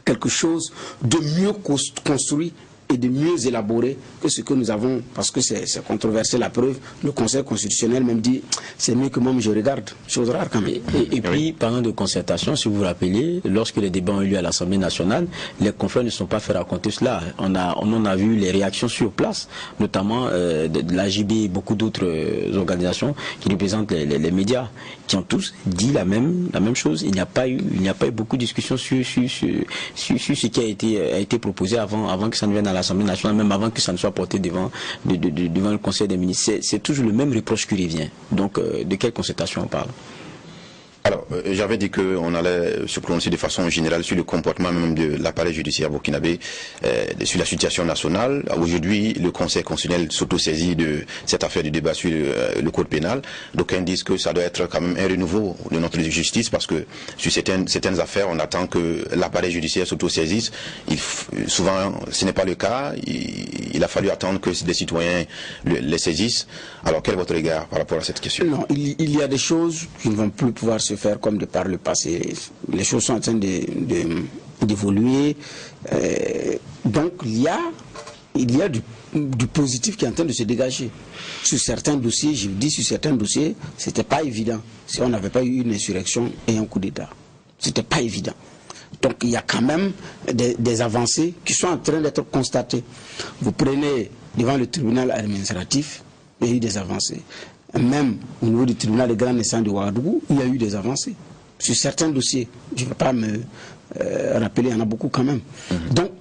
quelque chose de mieux construit et de mieux élaborer que ce que nous avons, parce que c'est controversé la preuve. Le Conseil constitutionnel même dit c'est mieux que moi je regarde, chose rare quand même. Et puis, parlant de concertation, si vous vous rappelez, lorsque les débats ont eu lieu à l'Assemblée nationale, les confrères ne sont pas fait raconter cela. On en a vu les réactions sur place, notamment de l'AJB et beaucoup d'autres organisations qui représentent les médias, qui ont tous dit la même chose. Il n'y a pas eu beaucoup de discussions sur ce qui a été proposé avant que ça ne vienne à l'Assemblée nationale, même avant que ça ne soit porté devant le Conseil des ministres. C'est toujours le même reproche qui revient. Donc, de quelle concertation on parle? Alors, j'avais dit qu'on allait se prononcer de façon générale sur le comportement même de l'appareil judiciaire burkinabé, sur la situation nationale. Aujourd'hui, le Conseil constitutionnel s'auto-saisit de cette affaire du débat sur le code pénal. D'aucuns disent que ça doit être quand même un renouveau de notre justice, parce que sur certaines affaires, on attend que l'appareil judiciaire s'auto-saisisse. Souvent, ce n'est pas le cas. Il a fallu attendre que des citoyens les saisissent. Alors, quel est votre regard par rapport à cette question? Non, il y a des choses qui ne vont plus pouvoir se faire comme de par le passé. Les choses sont en train d'évoluer. Donc il y a du positif qui est en train de se dégager. Sur certains dossiers, je vous dis, sur certains dossiers, c'était pas évident. Si on n'avait pas eu une insurrection et un coup d'État, c'était pas évident. Donc il y a quand même des avancées qui sont en train d'être constatées. Vous prenez devant le tribunal administratif, il y a eu des avancées. Même au niveau du tribunal de grande instance de Ouagadougou, il y a eu des avancées. Sur certains dossiers, je ne vais pas me rappeler, il y en a beaucoup quand même. Donc,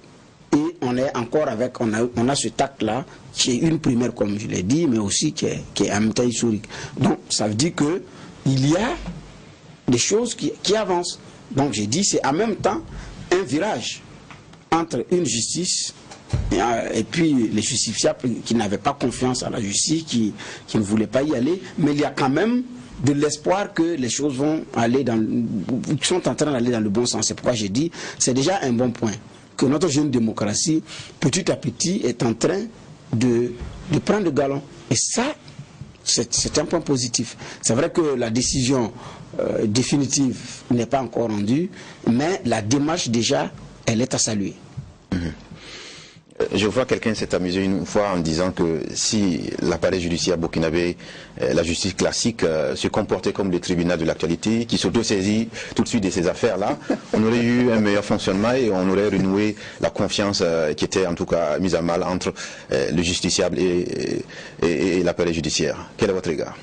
et on est encore avec, on a ce acte-là, qui est une première, comme je l'ai dit, mais aussi qui est en même temps historique. Donc, ça veut dire qu'il y a des choses qui avancent. Donc, j'ai dit, c'est en même temps un virage entre une justice et puis les justiciables qui n'avaient pas confiance à la justice, qui ne voulaient pas y aller, mais il y a quand même de l'espoir que les choses vont aller sont en train d'aller dans le bon sens. C'est pourquoi j'ai dit, c'est déjà un bon point, que notre jeune démocratie, petit à petit, est en train de prendre le galon. Et ça, c'est un point positif. C'est vrai que la décision définitive n'est pas encore rendue, mais la démarche déjà, elle est à saluer. Je vois quelqu'un s'est amusé une fois en disant que si l'appareil judiciaire burkinabé, la justice classique, se comportait comme le tribunal de l'actualité, qui s'auto-saisit tout de suite de ces affaires-là, on aurait eu un meilleur fonctionnement et on aurait renoué la confiance qui était en tout cas mise à mal entre le justiciable et l'appareil judiciaire. Quel est votre regard?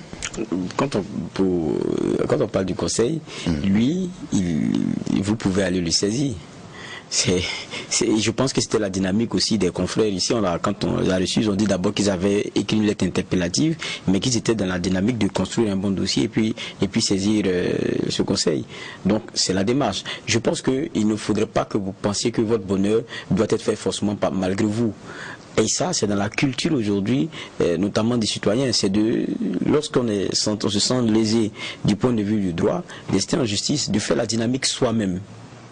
Quand on parle du Conseil, lui, vous pouvez aller le saisir. Je pense que c'était la dynamique aussi des confrères ici. Quand on les a reçus, ils ont dit d'abord qu'ils avaient écrit une lettre interpellative, mais qu'ils étaient dans la dynamique de construire un bon dossier et puis saisir ce conseil. Donc c'est la démarche. Je pense qu'il ne faudrait pas que vous pensiez que votre bonheur doit être fait forcément malgré vous. Et ça, c'est dans la culture aujourd'hui, notamment des citoyens. C'est lorsqu'on se sent lésé du point de vue du droit, d'être en justice, de faire la dynamique soi-même.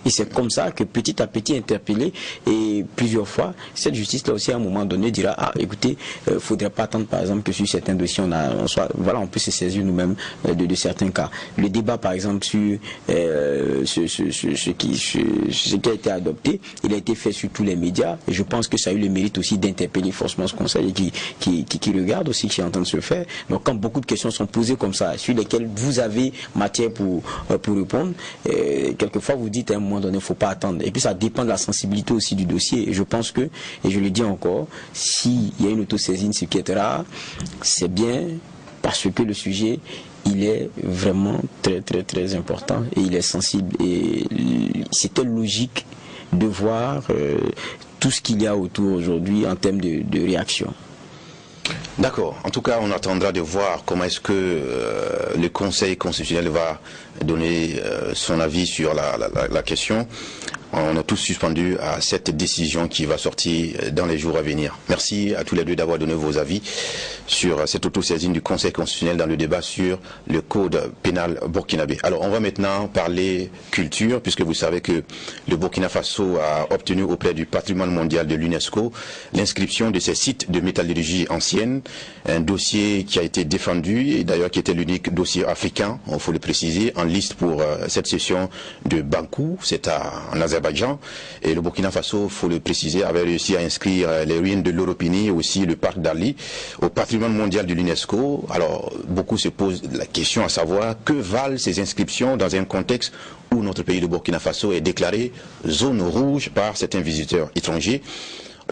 Et c'est comme ça que petit à petit interpellé, et plusieurs fois, cette justice-là aussi à un moment donné dira, ah écoutez, faudrait pas attendre par exemple que sur certains dossiers on peut se saisir nous-mêmes de certains cas. Le débat par exemple sur ce qui a été adopté, il a été fait sur tous les médias, et je pense que ça a eu le mérite aussi d'interpeller forcément ce conseil qui regarde aussi, qui est en train de se faire. Donc quand beaucoup de questions sont posées comme ça, sur lesquelles vous avez matière pour répondre, quelquefois vous dites à un moment donné, il ne faut pas attendre. Et puis ça dépend de la sensibilité aussi du dossier. Et je pense que, et je le dis encore, s'il y a une autosaisine, ce qui est rare, c'est bien parce que le sujet, il est vraiment très très très important et il est sensible. Et c'était logique de voir tout ce qu'il y a autour aujourd'hui en termes de réaction. D'accord. En tout cas, on attendra de voir comment est-ce que le Conseil constitutionnel va donner son avis sur la question. On a tous suspendu à cette décision qui va sortir dans les jours à venir. Merci à tous les deux d'avoir donné vos avis sur cette autosaisine du Conseil constitutionnel dans le débat sur le code pénal burkinabé. Alors on va maintenant parler culture, puisque vous savez que le Burkina Faso a obtenu auprès du patrimoine mondial de l'UNESCO l'inscription de ses sites de métallurgie ancienne, un dossier qui a été défendu et d'ailleurs qui était l'unique dossier africain, il faut le préciser, en liste pour cette session de Bankou, c'est en Azerbaïdjan. l'Azerbaïdjan. Et le Burkina Faso, il faut le préciser, avait réussi à inscrire les ruines de l'Europénie et aussi le parc d'Arli au patrimoine mondial de l'UNESCO. Alors, beaucoup se posent la question à savoir que valent ces inscriptions dans un contexte où notre pays, le Burkina Faso, est déclaré zone rouge par certains visiteurs étrangers.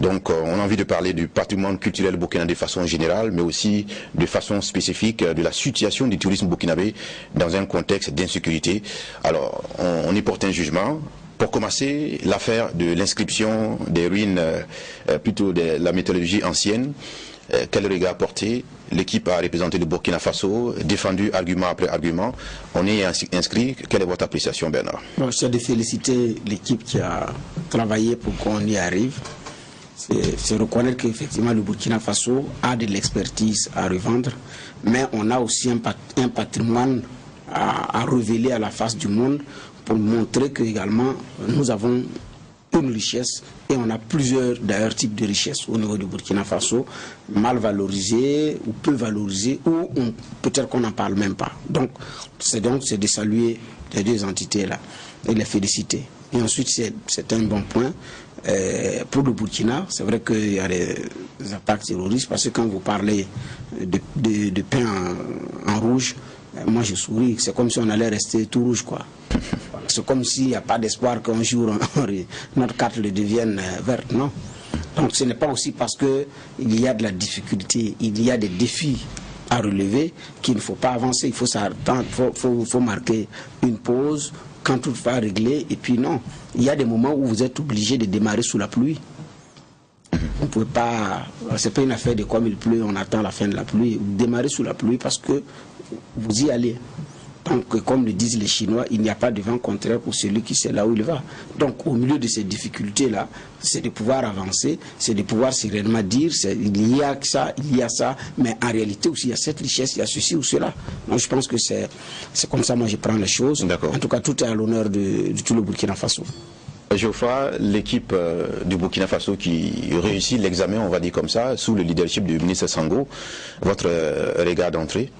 Donc, on a envie de parler du patrimoine culturel burkinabé de façon générale, mais aussi de façon spécifique de la situation du tourisme burkinabé dans un contexte d'insécurité. Alors, on y porte un jugement. Pour commencer, l'affaire de l'inscription des ruines, plutôt de la méthodologie ancienne. Quel regard porté? L'équipe a représenté le Burkina Faso, défendu argument après argument. On est inscrit. Quelle est votre appréciation, Bernard? Bon, je tiens de féliciter l'équipe qui a travaillé pour qu'on y arrive. C'est reconnaître qu'effectivement le Burkina Faso a de l'expertise à revendre, mais on a aussi un patrimoine à révéler à la face du monde pour montrer que également nous avons une richesse, et on a plusieurs d'ailleurs types de richesses au niveau du Burkina Faso, mal valorisées ou peu valorisées, ou peut-être qu'on n'en parle même pas. Donc c'est de saluer les deux entités là et les féliciter. Et ensuite c'est un bon point. Pour le Burkina, c'est vrai qu'il y a des attaques terroristes, parce que quand vous parlez de pain en rouge, moi je souris, c'est comme si on allait rester tout rouge, quoi. C'est comme s'il n'y a pas d'espoir qu'un jour notre carte le devienne verte, non. Donc ce n'est pas aussi parce qu'il y a de la difficulté, il y a des défis à relever qu'il ne faut pas avancer, il faut marquer une pause quand tout va régler, et puis non, il y a des moments où vous êtes obligé de démarrer sous la pluie. Vous ne pouvez pas, c'est pas une affaire de comme il pleut, on attend la fin de la pluie. Vous démarrez sous la pluie parce que vous y allez. Donc, comme le disent les Chinois, il n'y a pas de vent contraire pour celui qui sait là où il va. Donc, au milieu de ces difficultés-là, c'est de pouvoir avancer, c'est de pouvoir sereinement dire, il y a ça, mais en réalité aussi, il y a cette richesse, il y a ceci ou cela. Donc, je pense que c'est comme ça, moi, je prends les choses. En tout cas, tout est à l'honneur de tout le Burkina Faso. Geoffroy, l'équipe du Burkina Faso qui réussit l'examen, on va dire comme ça, sous le leadership du ministre Sango, votre regard d'entrée?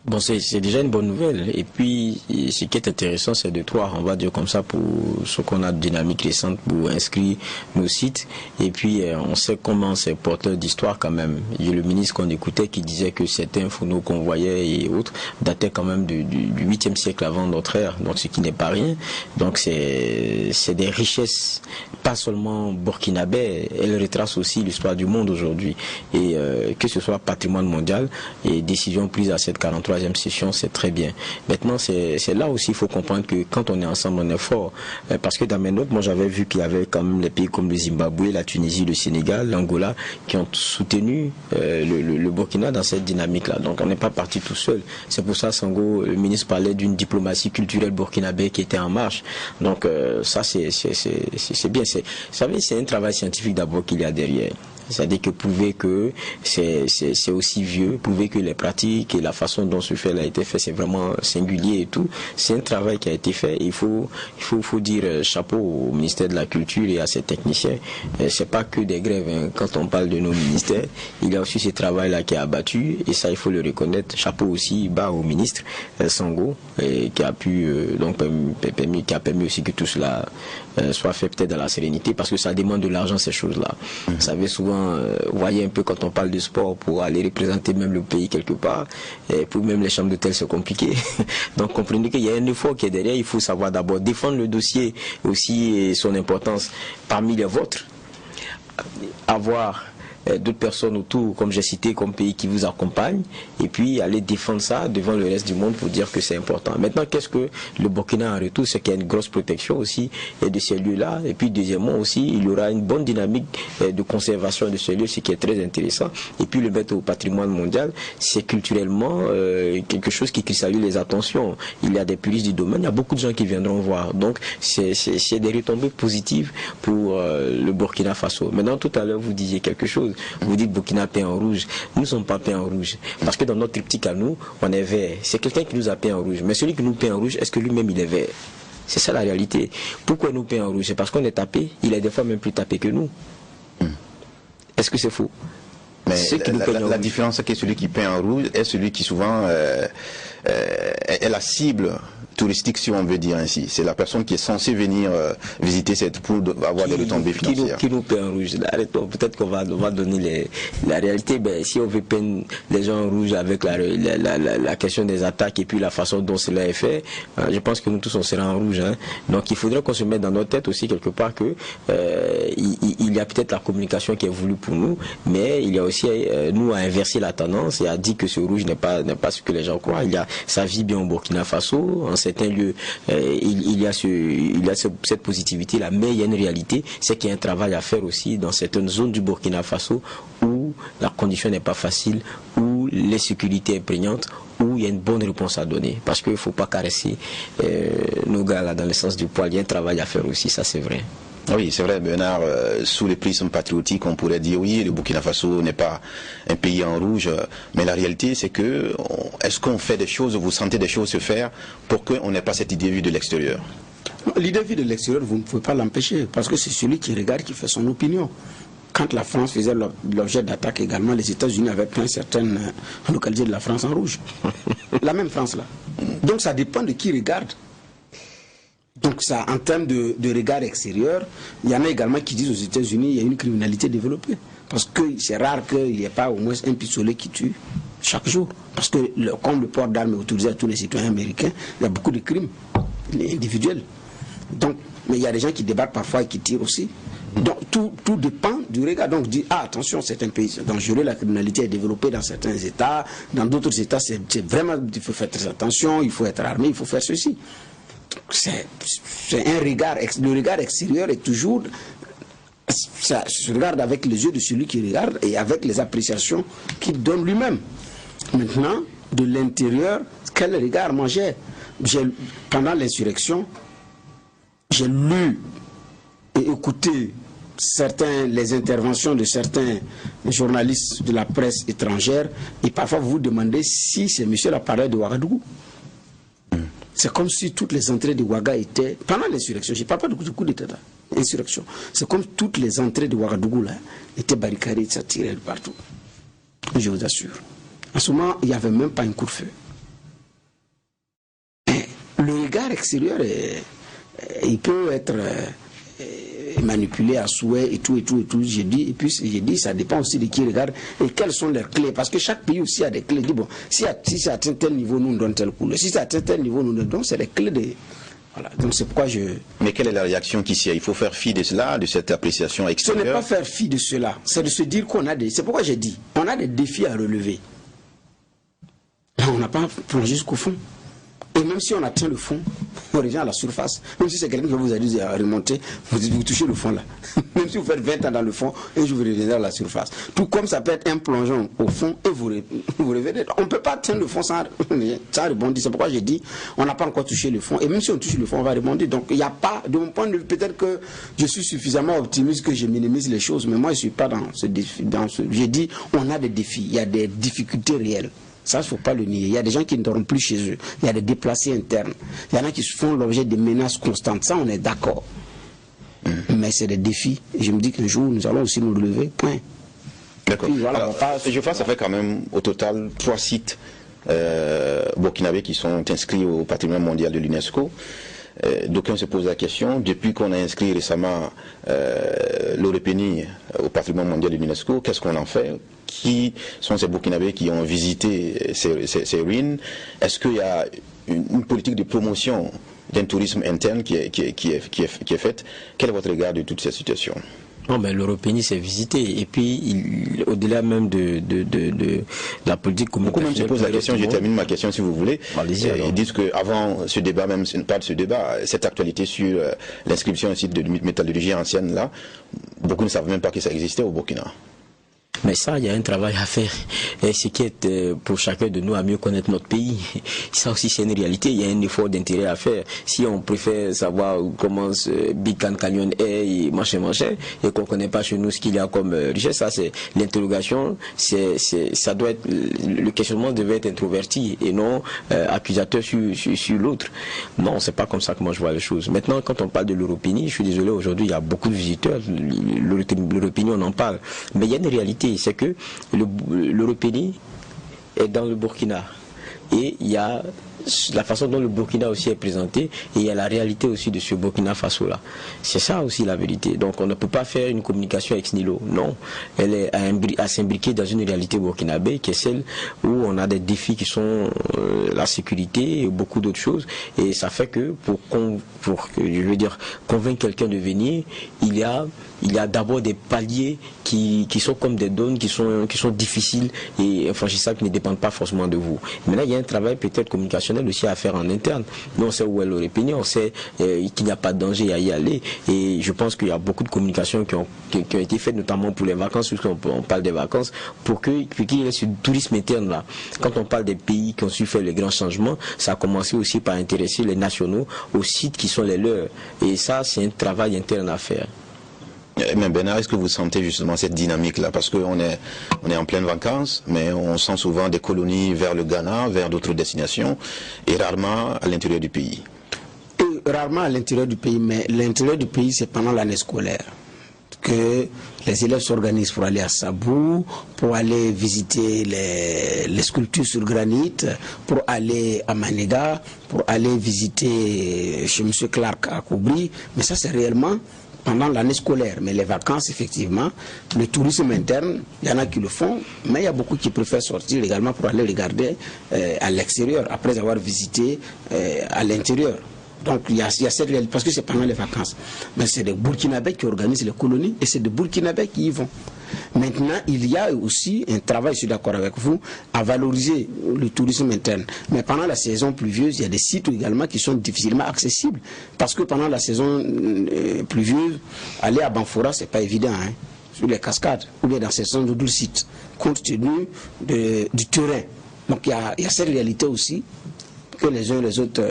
Bon, c'est déjà une bonne nouvelle. Et puis, ce qui est intéressant, c'est de trois, on va dire comme ça, pour ce qu'on a de dynamique récente pour inscrire nos sites. Et puis, on sait comment c'est porteur d'histoire quand même. Il y a le ministre qu'on écoutait qui disait que certains fourneaux qu'on voyait et autres dataient quand même du 8e siècle avant notre ère. Donc, ce qui n'est pas rien. Donc, c'est des richesses, pas seulement burkinabais. Elles retracent aussi l'histoire du monde aujourd'hui. Et que ce soit patrimoine mondial et décision prise à cette 43e session, c'est très bien. Maintenant, c'est là aussi il faut comprendre que quand on est ensemble, on est fort. Parce que dans mes notes, moi j'avais vu qu'il y avait quand même les pays comme le Zimbabwe, la Tunisie, le Sénégal, l'Angola, qui ont soutenu le Burkina dans cette dynamique-là. Donc on n'est pas parti tout seul. C'est pour ça, Sango, le ministre parlait d'une diplomatie culturelle burkinabé qui était en marche. Donc ça, c'est bien. Vous savez, c'est un travail scientifique d'abord qu'il y a derrière. C'est-à-dire que prouver que c'est aussi vieux, prouver que les pratiques et la façon dont ce fait a été fait, c'est vraiment singulier et tout. C'est un travail qui a été fait. Il faut dire chapeau au ministère de la Culture et à ses techniciens. C'est pas que des grèves, hein. Quand on parle de nos ministères, il y a aussi ce travail-là qui est abattu, et ça il faut le reconnaître. Chapeau aussi bas au ministre Sango, qui a pu qui a permis aussi que tout cela soit fait peut-être dans la sérénité, parce que ça demande de l'argent, ces choses-là. Vous savez, souvent voyez un peu quand on parle de sport, pour aller représenter même le pays quelque part, et pour même les chambres d'hôtel c'est compliqué. Donc comprenez qu'il y a un effort qui est derrière. Il faut savoir d'abord défendre le dossier aussi et son importance parmi les vôtres, avoir d'autres personnes autour, comme j'ai cité, comme pays qui vous accompagnent, et puis aller défendre ça devant le reste du monde pour dire que c'est important. Maintenant, qu'est-ce que le Burkina en retour? C'est qu'il y a une grosse protection aussi de ces lieux-là, et puis deuxièmement aussi, il y aura une bonne dynamique de conservation de ces lieux, ce qui est très intéressant. Et puis le mettre au patrimoine mondial, c'est culturellement quelque chose qui cristallise les attentions. Il y a des puristes du domaine, il y a beaucoup de gens qui viendront voir. Donc c'est des retombées positives pour le Burkina Faso. Maintenant, tout à l'heure, vous disiez quelque chose. Vous dites Burkina peint en rouge. Nous ne sommes pas peints en rouge. Parce que dans notre triptyque à nous, on est vert. C'est quelqu'un qui nous a peint en rouge. Mais celui qui nous peint en rouge, est-ce que lui-même il est vert? C'est ça la réalité. Pourquoi nous peint en rouge? C'est parce qu'on est tapé. Il est des fois même plus tapé que nous. Est-ce que c'est faux? Mais la différence, c'est que celui qui peint en rouge est celui qui souvent est la cible touristique, si on veut dire ainsi. C'est la personne qui est censée venir visiter cette pour avoir des retombées financières. Qui nous paie en rouge? Arrêtons, peut-être qu'on va donner la réalité. Ben, si on veut peindre les gens en rouge avec la question des attaques et puis la façon dont cela est fait, je pense que nous tous on sera en rouge. Hein. Donc il faudrait qu'on se mette dans notre tête aussi quelque part que il y a peut-être la communication qui est voulue pour nous, mais il y a aussi nous à inverser la tendance et à dire que ce rouge n'est pas ce que les gens croient. Ça vit bien au Burkina Faso. En certains lieux, il y a cette positivité là, mais il y a une réalité, c'est qu'il y a un travail à faire aussi dans certaines zones du Burkina Faso où la condition n'est pas facile, où l'insécurité est prégnante, où il y a une bonne réponse à donner. Parce qu'il ne faut pas caresser nos gars là dans le sens du poil. Il y a un travail à faire aussi, ça c'est vrai. Oui, c'est vrai, Bernard, sous les prismes patriotiques, on pourrait dire oui, le Burkina Faso n'est pas un pays en rouge, mais la réalité c'est que, est-ce qu'on fait des choses, vous sentez des choses se faire pour qu'on n'ait pas cette idée vue de l'extérieur? L'idée vue de l'extérieur, vous ne pouvez pas l'empêcher, parce que c'est celui qui regarde qui fait son opinion. Quand la France faisait l'objet d'attaque également, les États-Unis avaient peint certaines localités de la France en rouge. La même France là. Donc ça dépend de qui regarde. Donc ça, en termes de regard extérieur, il y en a également qui disent aux États-Unis il y a une criminalité développée. Parce que c'est rare qu'il n'y ait pas au moins un pistolet qui tue chaque jour. Parce que comme le port d'armes est autorisé à tous les citoyens américains, il y a beaucoup de crimes individuels. Donc, mais il y a des gens qui débattent parfois et qui tirent aussi. Donc tout dépend du regard. Donc dit attention, c'est un pays dangereux, la criminalité est développée dans certains États, dans d'autres États c'est vraiment, il faut faire très attention, il faut être armé, il faut faire ceci. C'est un regard, le regard extérieur est toujours, ça se regarde avec les yeux de celui qui regarde et avec les appréciations qu'il donne lui-même. Maintenant, de l'intérieur, quel regard moi j'ai? Pendant l'insurrection, j'ai lu et écouté les interventions de certains journalistes de la presse étrangère et parfois vous vous demandez si c'est monsieur la parole de Ouagadougou. C'est comme si toutes les entrées de Ouaga étaient, pendant l'insurrection, je ne parle pas du coup d'état, insurrection, c'est comme toutes les entrées de Ouagadougou là étaient barricadées, ça tirait partout. Je vous assure. En ce moment, il n'y avait même pas un coup de feu. Le regard extérieur, il peut être manipulé à souhait et tout. J'ai dit, ça dépend aussi de qui regarde et quelles sont leurs clés. Parce que chaque pays aussi a des clés. Dit, bon, si ça atteint tel niveau, nous donne tel couleur. Si ça atteint tel niveau, nous donne. Donc, c'est les clés de. Voilà. Donc, c'est pourquoi je. Mais quelle est la réaction qui s'y a? Il faut faire fi de cela, de cette appréciation extérieure. Ce n'est pas faire fi de cela. C'est de se dire qu'on a des. C'est pourquoi j'ai dit, on a des défis à relever. Là, on n'a pas plongé jusqu'au fond. Et même si on atteint le fond, on revient à la surface. Même si c'est quelqu'un qui vous a dit à remonter, vous touchez le fond là. Même si vous faites 20 ans dans le fond, et je vous reviendrai à la surface. Tout comme ça peut être un plongeon au fond, et vous revenez. On ne peut pas atteindre le fond sans rebondir. C'est pourquoi j'ai dit, on n'a pas encore touché le fond. Et même si on touche le fond, on va rebondir. Donc il n'y a pas, de mon point de vue, peut-être que je suis suffisamment optimiste que je minimise les choses, mais moi je ne suis pas dans ce défi. J'ai dit, on a des défis, il y a des difficultés réelles. Ça, il ne faut pas le nier. Il y a des gens qui ne dorment plus chez eux. Il y a des déplacés internes. Il y en a qui font l'objet de menaces constantes. Ça, on est d'accord. Mais c'est des défis. Et je me dis qu'un jour, nous allons aussi nous relever. Point. D'accord. Voilà, je pense que ça fait quand même au total 3 sites burkinabés qui sont inscrits au patrimoine mondial de l'UNESCO. D'aucuns se posent la question, depuis qu'on a inscrit récemment l'Orépénie au patrimoine mondial de l'UNESCO, qu'est-ce qu'on en fait? Qui sont ces Burkinabés qui ont visité ces ruines? Est-ce qu'il y a une politique de promotion d'un tourisme interne qui est faite? Quel est votre regard de toute cette situation? Non, mais l'Européenie s'est visité et puis au-delà même de la politique communautaire. Beaucoup même se posent la question, je termine ma question si vous voulez. Ils disent qu'avant ce débat, même pas de ce débat, cette actualité sur l'inscription au site de métallurgie ancienne là, beaucoup ne savent même pas que ça existait au Burkina. Mais ça, il y a un travail à faire. Et ce qui est pour chacun de nous à mieux connaître notre pays, ça aussi c'est une réalité. Il y a un effort d'intérêt à faire. Si on préfère savoir comment ce Big Canyon est et machin, et qu'on ne connaît pas chez nous ce qu'il y a comme richesse, ça c'est l'interrogation. Ça doit être, le questionnement devait être introverti et non accusateur sur l'autre. Non, c'est pas comme ça que moi je vois les choses. Maintenant, quand on parle de l'Européenie, je suis désolé, aujourd'hui il y a beaucoup de visiteurs. L'Européenie, on en parle. Mais il y a une réalité. C'est que l'Européenie est dans le Burkina. et il y a la façon dont le Burkina aussi est présenté, et il y a la réalité aussi de ce Burkina Faso là. C'est ça aussi la vérité. Donc on ne peut pas faire une communication ex nihilo. Non, elle est à s'imbriquer dans une réalité burkinabé qui est celle où on a des défis qui sont la sécurité et beaucoup d'autres choses. Et ça fait que pour convaincre quelqu'un de venir, il y a d'abord des paliers qui sont comme des dônes, qui sont difficiles et infranchissables, qui ne dépendent pas forcément de vous. Maintenant, il y a un travail peut-être communicationnel aussi à faire en interne. Nous, on sait où est l'Orépénie, on sait qu'il n'y a pas de danger à y aller. Et je pense qu'il y a beaucoup de communications qui ont été faites, notamment pour les vacances, puisqu'on parle des vacances, pour qu'il y ait ce tourisme interne là. Quand on parle des pays qui ont su faire les grands changements, ça a commencé aussi par intéresser les nationaux aux sites qui sont les leurs. Et ça, c'est un travail interne à faire. Mais Bernard, est-ce que vous sentez justement cette dynamique-là? Parce qu'on est en pleine vacances, mais on sent souvent des colonies vers le Ghana, vers d'autres destinations, et rarement à l'intérieur du pays. Rarement à l'intérieur du pays, mais l'intérieur du pays, c'est pendant l'année scolaire que les élèves s'organisent pour aller à Sabou, pour aller visiter les sculptures sur granit, pour aller à Maniga, pour aller visiter chez M. Clark à Koubri. Mais ça, c'est réellement pendant l'année scolaire. Mais les vacances, effectivement, le tourisme interne, il y en a qui le font, mais il y a beaucoup qui préfèrent sortir également pour aller regarder à l'extérieur, après avoir visité à l'intérieur. Donc il y a cette réalité, parce que c'est pendant les vacances. Mais c'est des Burkinabés qui organisent les colonies et c'est des Burkinabés qui y vont. Maintenant, il y a aussi un travail, je suis d'accord avec vous, à valoriser le tourisme interne. Mais pendant la saison pluvieuse, il y a des sites également qui sont difficilement accessibles. Parce que pendant la saison pluvieuse, aller à Banfora, c'est pas évident, hein, sur les cascades, ou bien dans ces zones de sites, compte tenu du terrain. Donc il y a cette réalité aussi que les uns et les autres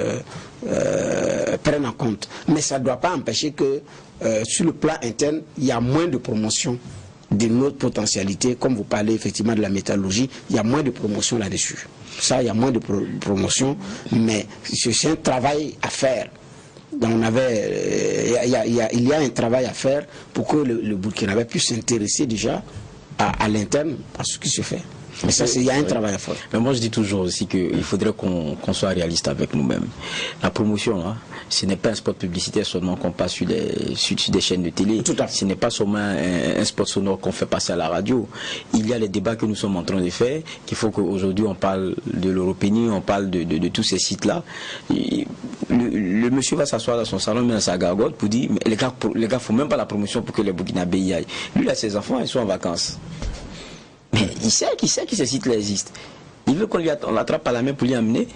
prennent en compte. Mais ça ne doit pas empêcher que sur le plan interne, il y a moins de promotion de notre potentialité. Comme vous parlez effectivement de la métallurgie, il y a moins de promotion là-dessus. Ça, il y a moins de promotion, mais c'est un travail à faire. Donc il y a un travail à faire pour que le Burkinabé puisse s'intéresser déjà à l'interne, à ce qui se fait. Mais ça, il y a un travail à faire. Mais moi, je dis toujours aussi qu'il faudrait qu'on soit réaliste avec nous-mêmes. La promotion, hein, ce n'est pas un spot publicitaire seulement qu'on passe sur des chaînes de télé. Ce n'est pas seulement un spot sonore qu'on fait passer à la radio. Il y a les débats que nous sommes en train de faire, qu'il faut qu'aujourd'hui on parle de l'Europénie, on parle de tous ces sites-là. Le monsieur va s'asseoir dans son salon, mais dans sa gargote, pour dire, mais les gars, il ne faut même pas la promotion pour que les Burkinabés y aillent. Lui, il a ses enfants, ils sont en vacances. Mais il sait que ces sites-là existent. Il veut qu'on l'attrape par la main pour l'y amener.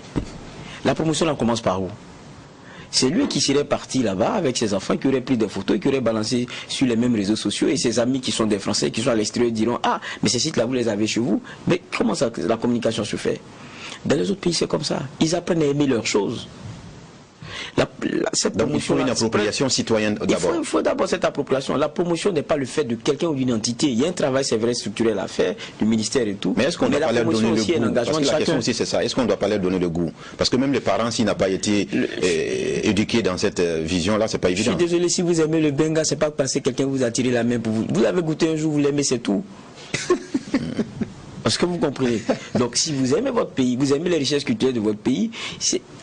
La promotion, là, commence par où? C'est lui qui serait parti là-bas avec ses enfants, qui aurait pris des photos, qui aurait balancé sur les mêmes réseaux sociaux, et ses amis qui sont des Français, qui sont à l'extérieur, diront: ah, mais ces sites-là, vous les avez chez vous. Mais comment ça, la communication se fait? Dans les autres pays, c'est comme ça. Ils apprennent à aimer leurs choses. Donc il faut une appropriation citoyenne d'abord. Il faut d'abord cette appropriation. La promotion n'est pas le fait de quelqu'un ou d'une entité. Il y a un travail, c'est vrai, structurel à faire, du ministère et tout. Mais est-ce qu'on doit pas leur donner le goût? Parce que la question aussi c'est ça. Est-ce qu'on ne doit pas leur donner le goût? Parce que même les parents, s'ils n'ont pas été éduqués dans cette vision-là, c'est pas évident. Je suis désolé, si vous aimez le benga, c'est pas parce que quelqu'un vous a tiré la main pour vous. Vous avez goûté un jour, vous l'aimez, c'est tout. Parce que vous comprenez. Donc si vous aimez votre pays, vous aimez les richesses culturelles de votre pays,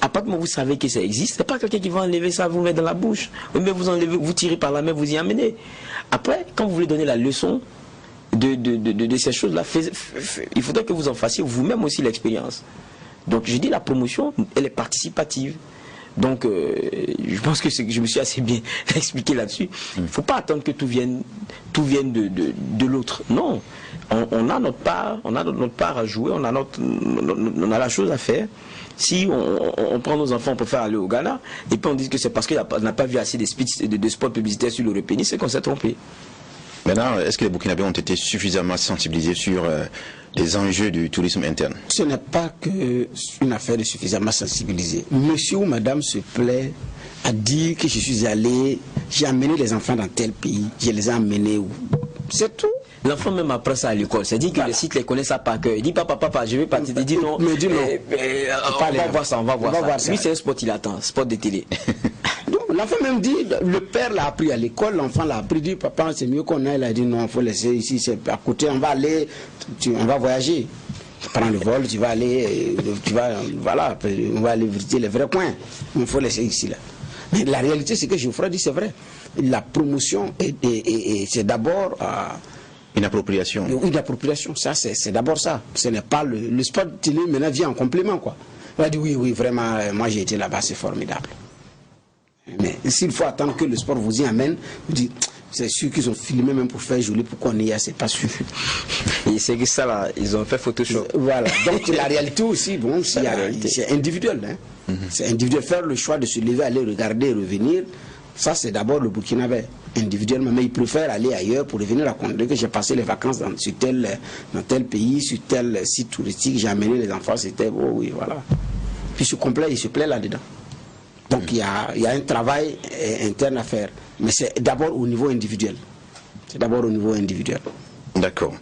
à partir du moment où vous savez que ça existe, c'est pas quelqu'un qui va enlever ça, vous mettre dans la bouche. Mais vous enlevez, vous tirez par la main, vous y amenez. Après, quand vous voulez donner la leçon de ces choses-là, il faudrait que vous en fassiez vous-même aussi l'expérience. Donc je dis la promotion, elle est participative. Donc je pense que je me suis assez bien expliqué là-dessus. Il ne faut pas attendre que tout vienne de l'autre. Non. On a notre part à jouer, on a la chose à faire. Si on prend nos enfants, on préfère aller au Ghana, et puis on dit que c'est parce qu'on n'a pas vu assez de spots publicitaires sur l'Européenie, c'est qu'on s'est trompé. Maintenant, est-ce que les Burkinabés ont été suffisamment sensibilisés sur les enjeux du tourisme interne? Ce n'est pas qu'une affaire de suffisamment sensibilisé. Monsieur ou madame se plaît à dire que je suis allé, j'ai amené les enfants dans tel pays, je les ai amenés où? C'est tout. L'enfant même apprend ça à l'école. C'est-à-dire que les sites les connaissent ça par cœur. Il dit papa, je vais partir. Il dit non. Mais dis non. On va voir ça, on va voir ça. Lui, c'est un spot, il attend, spot de télé. L'enfant même dit, le père l'a appris à l'école, l'enfant l'a appris, dit papa, c'est mieux qu'on aille. Il a dit non, il faut laisser ici, c'est à côté, on va aller, on va voyager. Tu prends le vol, tu vas aller, voilà, on va aller visiter les vrais points. Il faut laisser ici là. Mais la réalité, c'est que Geoffroy dit, c'est vrai. La promotion, c'est d'abord une appropriation. Une appropriation, ça, c'est d'abord ça. Ce n'est pas le sport télé maintenant vient en complément, quoi. On a dit oui, vraiment, moi j'ai été là-bas, c'est formidable. Mais s'il faut attendre que le sport vous y amène, vous dites, c'est sûr qu'ils ont filmé même pour faire joli, pour qu'on y aille, c'est pas sûr. Et c'est que ça là, ils ont fait Photoshop. Voilà, donc la réalité aussi, bon, c'est individuel. Hein. C'est individuel, faire le choix de se lever, aller regarder, revenir, ça c'est d'abord le Burkinabé, individuellement, mais il préfère aller ailleurs pour revenir raconter que j'ai passé les vacances dans tel pays, sur tel site touristique, j'ai amené les enfants, c'était beau, oui, voilà. Puis il se plaît là-dedans. Donc il y a un travail interne à faire, mais c'est d'abord au niveau individuel. C'est d'abord au niveau individuel. D'accord.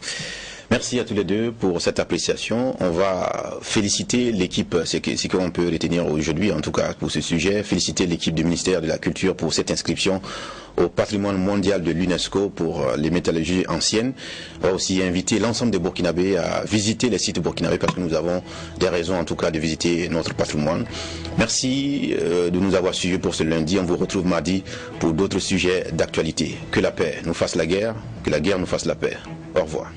Merci à tous les deux pour cette appréciation. On va féliciter l'équipe, c'est ce qu'on peut retenir aujourd'hui en tout cas pour ce sujet, féliciter l'équipe du ministère de la Culture pour cette inscription au patrimoine mondial de l'UNESCO pour les métallurgies anciennes. On va aussi inviter l'ensemble des Burkinabés à visiter les sites burkinabés parce que nous avons des raisons en tout cas de visiter notre patrimoine. Merci de nous avoir suivis pour ce lundi. On vous retrouve mardi pour d'autres sujets d'actualité. Que la paix nous fasse la guerre, que la guerre nous fasse la paix. Au revoir.